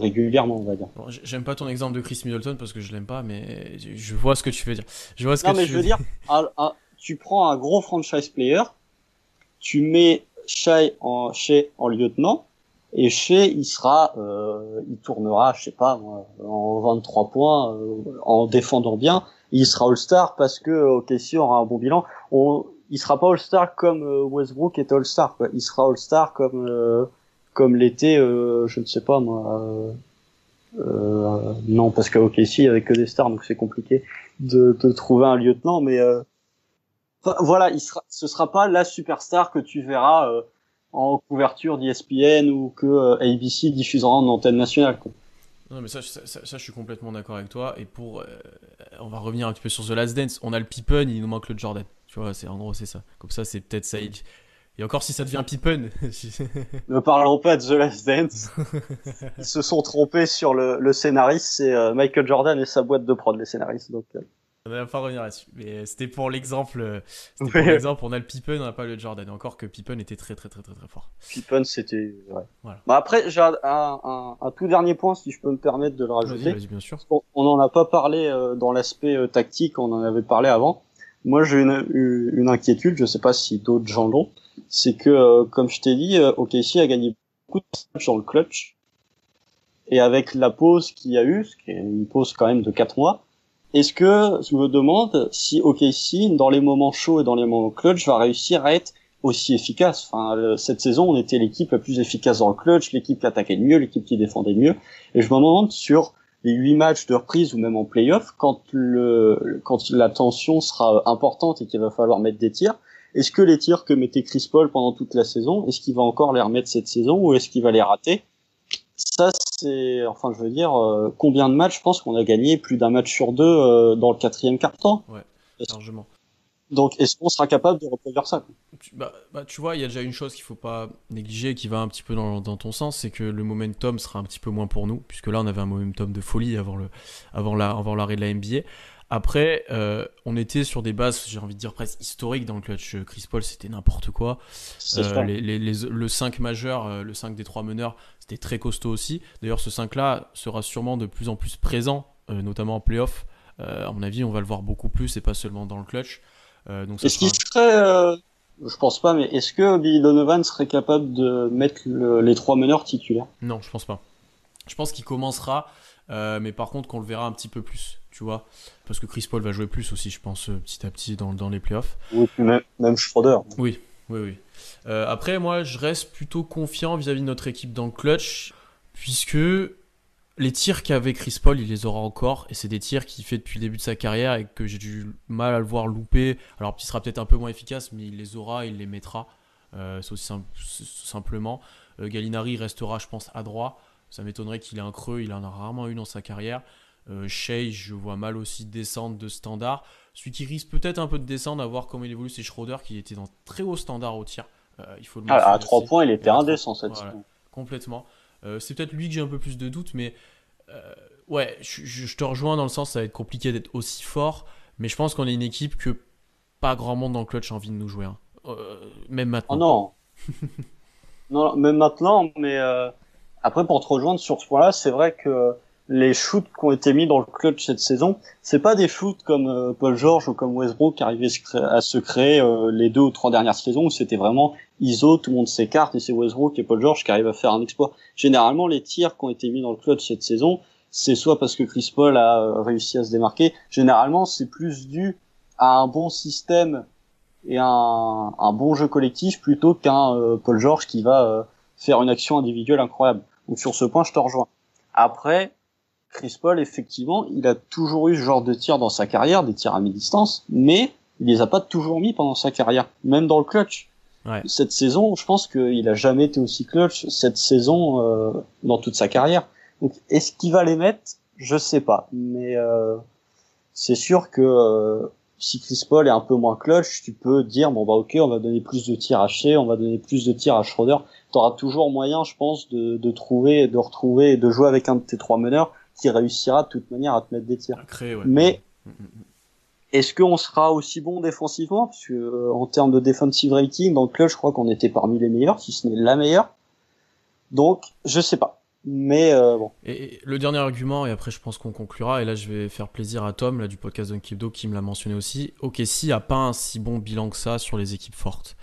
régulièrement, on va dire. Bon, j'aime pas ton exemple de Chris Middleton parce que je l'aime pas, mais je vois ce que tu veux dire. Je vois ce non, que mais tu je veux dire, tu prends un gros franchise player, tu mets Shai en lieutenant, et Shai, il tournera, je sais pas, en 23 points, en défendant bien. Il sera All-Star parce que OKC aura un bon bilan. Il sera pas All-Star comme Westbrook est All-Star, quoi. Il sera All-Star comme l'était, je ne sais pas moi. Non, parce qu'à OKC il y avait que des stars, donc c'est compliqué de trouver un lieutenant. Mais voilà, ce sera pas la superstar que tu verras en couverture d'ESPN ou que ABC diffusera en antenne nationale, quoi. Non, mais ça, je suis complètement d'accord avec toi. Et on va revenir un petit peu sur The Last Dance. On a le Pippen, il nous manque le Jordan. Tu vois, en gros, c'est ça. Comme ça, c'est peut-être ça. Et encore, si ça devient Pippen. Ne parlons pas de The Last Dance. Ils se sont trompés sur le scénariste. C'est Michael Jordan et sa boîte de prod, les scénaristes. Donc, on va pas revenir là-dessus. Mais c'était pour l'exemple. On a le Pippen, on n'a pas le Jordan. Et encore que Pippen était très, très, très, très, très fort. Pippen, c'était. Ouais. Voilà. Bah après, j'ai un tout dernier point, si je peux me permettre de le rajouter. Vas-y, bien sûr. On n'en a pas parlé dans l'aspect tactique, on en avait parlé avant. Moi, j'ai une inquiétude, je sais pas si d'autres gens l'ont, c'est que, comme je t'ai dit, OKC a gagné beaucoup de matchs dans le clutch. Et avec la pause qu'il y a eu, ce qui est une pause quand même de 4 mois, est-ce que je me demande si OKC, dans les moments chauds et dans les moments clutch, va réussir à être aussi efficace. Enfin, cette saison, on était l'équipe la plus efficace dans le clutch, l'équipe qui attaquait le mieux, l'équipe qui défendait le mieux. Et je me demande sur les 8 matchs de reprise ou même en play-off, quand la tension sera importante et qu'il va falloir mettre des tirs, est-ce que les tirs que mettait Chris Paul pendant toute la saison, est-ce qu'il va encore les remettre cette saison ou est-ce qu'il va les rater? Ça, c'est, enfin, je veux dire, combien de matchs, je pense qu'on a gagné plus d'un match sur deux dans le 4e quart-temps. Ouais, largement. Donc, est-ce qu'on sera capable de reproduire ça, quoi? Tu vois, il y a déjà une chose qu'il faut pas négliger, qui va un petit peu dans ton sens, c'est que le momentum sera un petit peu moins pour nous, puisque là, on avait un momentum de folie avant l'arrêt de la NBA. Après, on était sur des bases, j'ai envie de dire presque historiques dans le clutch. Chris Paul, c'était n'importe quoi. Le 5 majeur, le 5 des 3 meneurs, c'était très costaud aussi. D'ailleurs, ce 5-là sera sûrement de plus en plus présent, notamment en play-off. À mon avis, on va le voir beaucoup plus et pas seulement dans le clutch. Est-ce qu'il serait, je pense pas, mais est-ce que Billy Donovan serait capable de mettre les 3 meneurs titulaires? Non, je pense pas. Je pense qu'il commencera, mais par contre qu'on le verra un petit peu plus, tu vois, parce que Chris Paul va jouer plus aussi, je pense, petit à petit dans les playoffs. Oui, même Schroeder. Oui. Après, moi, je reste plutôt confiant vis-à-vis de notre équipe dans le clutch. puisque les tirs qu'avait Chris Paul, il les aura encore, et c'est des tirs qu'il fait depuis le début de sa carrière et que j'ai du mal à le voir louper. Alors, il sera peut-être un peu moins efficace, mais il les aura, il les mettra. C'est aussi simplement. Gallinari restera, je pense, adroit. Ça m'étonnerait qu'il ait un creux, il en a rarement eu dans sa carrière. Shea, je vois mal aussi descendre de standard. Celui qui risque peut-être un peu de descendre, à voir comment il évolue, c'est Schroeder, qui était dans très haut standard au tir. Il faut le À mentionner 3 aussi. points, il était Et à indécent cette voilà, saison. complètement. C'est peut-être lui que j'ai un peu plus de doutes, mais ouais, je te rejoins dans le sens ça va être compliqué d'être aussi fort, mais je pense qu'on est une équipe que pas grand monde dans le clutch a envie de nous jouer, hein. Même Oh maintenant. non, non, même maintenant, mais après pour te rejoindre sur ce point-là, c'est vrai que les shoots qui ont été mis dans le clutch cette saison, c'est pas des shoots comme Paul George ou comme Westbrook qui arrivaient à se créer les 2 ou 3 dernières saisons où c'était vraiment ISO, tout le monde s'écarte et c'est Westbrook et Paul George qui arrivent à faire un exploit. Généralement, les tirs qui ont été mis dans le clutch cette saison, c'est soit parce que Chris Paul a réussi à se démarquer, généralement c'est plus dû à un bon système et un bon jeu collectif plutôt qu'un Paul George qui va faire une action individuelle incroyable. Donc sur ce point, je te rejoins. Après, Chris Paul, effectivement, il a toujours eu ce genre de tir dans sa carrière, des tirs à mi-distance, mais il les a pas toujours mis pendant sa carrière, même dans le clutch. Ouais. Cette saison, je pense qu'il a jamais été aussi clutch cette saison dans toute sa carrière. Donc, est-ce qu'il va les mettre? Je sais pas, mais c'est sûr que si Chris Paul est un peu moins clutch, tu peux dire bon bah ok, on va donner plus de tirs à Shea, on va donner plus de tirs à Schroeder. T'auras toujours moyen, je pense, de trouver, de retrouver, de jouer avec un de tes 3 meneurs qui réussira de toute manière à te mettre des tirs. À créer, ouais. Mais est-ce qu'on sera aussi bon défensivement? Parce que en termes de defensive rating, dans le clutch, je crois qu'on était parmi les meilleurs, si ce n'est la meilleure. Donc, je sais pas. Mais bon. Et le dernier argument, et après je pense qu'on conclura, et là je vais faire plaisir à Tom là, du podcast Dunkebdo qui me l'a mentionné aussi. OKC a pas un si bon bilan que ça sur les équipes fortes.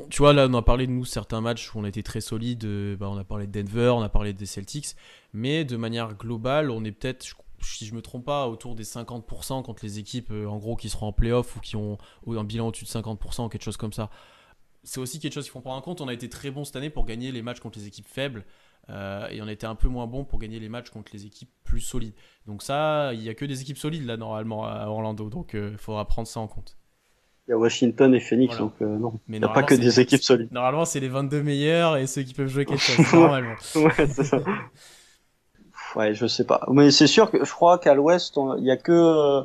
Tu vois, là on a parlé de nous certains matchs où on était très solides, on a parlé de Denver, on a parlé des Celtics, mais de manière globale, on est peut-être, si je me trompe pas, autour des 50% contre les équipes en gros qui seront en playoff ou qui ont un bilan au-dessus de 50% ou quelque chose comme ça. C'est aussi quelque chose qu'il faut prendre en compte. On a été très bon cette année pour gagner les matchs contre les équipes faibles. Et on a été un peu moins bon pour gagner les matchs contre les équipes plus solides. Donc ça, il n'y a que des équipes solides là normalement à Orlando. Donc il faudra prendre ça en compte. Il y a Washington et Phoenix, Voilà. donc non. Mais Il n'y a pas que des équipes solides. Normalement, c'est les 22 meilleurs et ceux qui peuvent jouer quelque chose, normalement. Ouais, c'est ça. Ouais, je sais pas. Mais c'est sûr que je crois qu'à l'Ouest, il y a que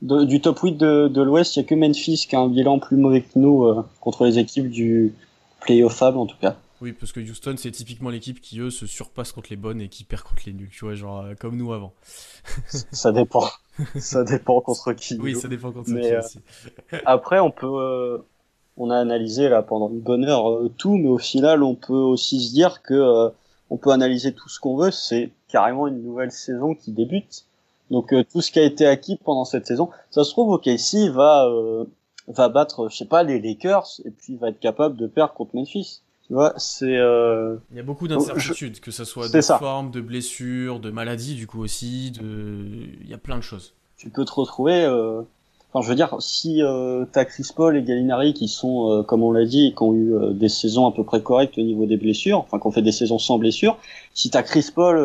du top 8 de l'Ouest, il y a que Memphis qui a un bilan plus mauvais que nous contre les équipes du playoffable en tout cas. Oui, parce que Houston, c'est typiquement l'équipe qui, eux, se surpasse contre les bonnes et qui perd contre les nuls. Tu vois, genre comme nous avant. Ça dépend. Ça dépend contre qui. Oui, ça dépend contre Mais qui aussi. après, on a analysé là pendant une bonne heure tout, mais au final, on peut aussi se dire que on peut analyser tout ce qu'on veut. C'est carrément une nouvelle saison qui débute. Donc tout ce qui a été acquis pendant cette saison, ça se trouve OKC va battre, je sais pas, les Lakers et puis va être capable de perdre contre Memphis. Tu vois, c'est Il y a beaucoup d'incertitudes, que ce soit de forme, de blessures, de maladies du coup aussi, il y a plein de choses. Tu peux te retrouver enfin je veux dire si t'as Chris Paul et Gallinari qui sont comme on l'a dit, qui ont eu des saisons à peu près correctes au niveau des blessures, enfin qui ont fait des saisons sans blessure, si t'as Chris Paul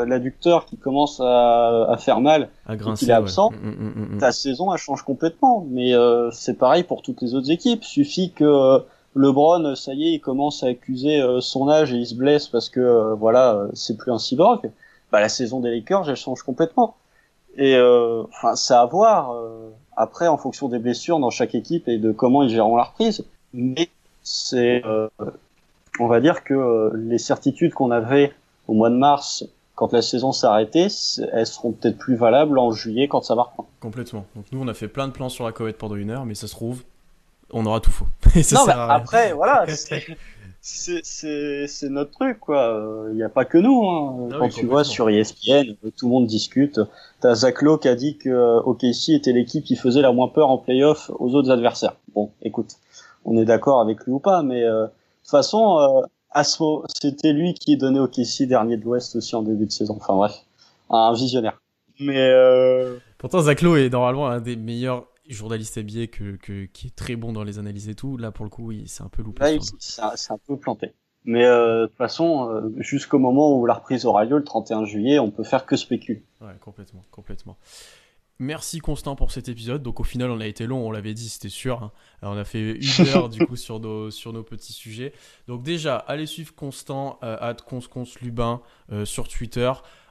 l'adducteur qui commence à faire mal à grincer, et qu'il est absent, ouais. ta saison elle change complètement. Mais c'est pareil pour toutes les autres équipes, suffit que LeBron, ça y est, il commence à accuser son âge et il se blesse parce que c'est plus un cyborg. Bah la saison des Lakers, elle change complètement. Et enfin, c'est à voir après en fonction des blessures dans chaque équipe et de comment ils gèrent la reprise. Mais c'est, on va dire que les certitudes qu'on avait au mois de mars quand la saison s'est arrêtée, elles seront peut-être plus valables en juillet quand ça va reprendre. Complètement. Donc nous, on a fait plein de plans sur la comète pendant une heure, mais ça se trouve, on aura tout faux. Et ça non, mais sert à rien. après, voilà, c'est notre truc, quoi. Il n'y a pas que nous, hein. Ah Quand oui, tu vois sur ESPN, tout le monde discute. T'as Zach Lowe qui a dit que OKC était l'équipe qui faisait la moins peur en playoff aux autres adversaires. Bon, écoute, on est d'accord avec lui ou pas, mais de toute façon, c'était lui qui donnait OKC dernier de l'Ouest aussi en début de saison. Enfin bref, un visionnaire. Mais pourtant, Zach Lowe est normalement un des meilleurs journalistes NBA qui est très bon dans les analyses et tout. Là, pour le coup, il s'est un peu loupé. là, c'est un peu planté. Mais de toute façon, jusqu'au moment où la reprise aura lieu, le 31 juillet, on peut faire que spéculer. Ouais, complètement. Merci Constant pour cet épisode. Donc au final, on a été long, on l'avait dit, c'était sûr, hein. Alors, on a fait 1 heure du coup sur nos petits sujets. Donc déjà, allez suivre Constant @consconslubin sur Twitter.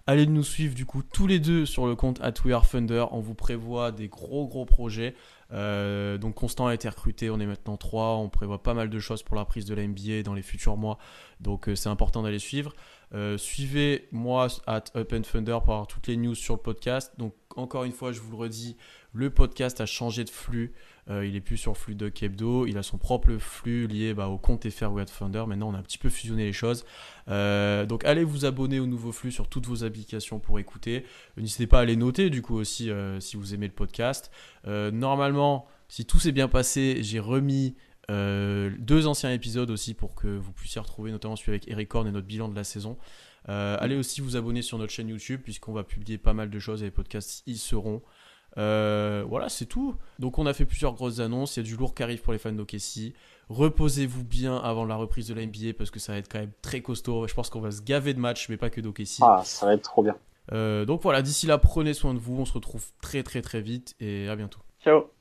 Allez nous suivre du coup tous les deux sur le compte @wearethunder. On vous prévoit des gros projets. Donc Constant a été recruté, on est maintenant 3. On prévoit pas mal de choses pour la prise de la NBA dans les futurs mois. Donc c'est important d'aller suivre. Suivez-moi @UpandThunder pour avoir toutes les news sur le podcast. Donc encore une fois, je vous le redis, le podcast a changé de flux. Il est plus sur le flux de Kebdo. Il a son propre flux lié au compte FR We Are Thunder. Maintenant, on a un petit peu fusionné les choses. Donc allez vous abonner au nouveau flux sur toutes vos applications pour écouter. N'hésitez pas à les noter du coup aussi si vous aimez le podcast. Normalement, si tout s'est bien passé, j'ai remis 2 anciens épisodes aussi pour que vous puissiez retrouver notamment celui avec Eric Horn et notre bilan de la saison. Allez aussi vous abonner sur notre chaîne YouTube puisqu'on va publier pas mal de choses et les podcasts y seront. Voilà, c'est tout. Donc on a fait plusieurs grosses annonces. Il y a du lourd qui arrive pour les fans d'OKC. Reposez-vous bien avant la reprise de la NBA parce que ça va être quand même très costaud. Je pense qu'on va se gaver de matchs, mais pas que d'OKC. Ah, ça va être trop bien. Donc voilà, d'ici là, prenez soin de vous. On se retrouve très vite et à bientôt. Ciao.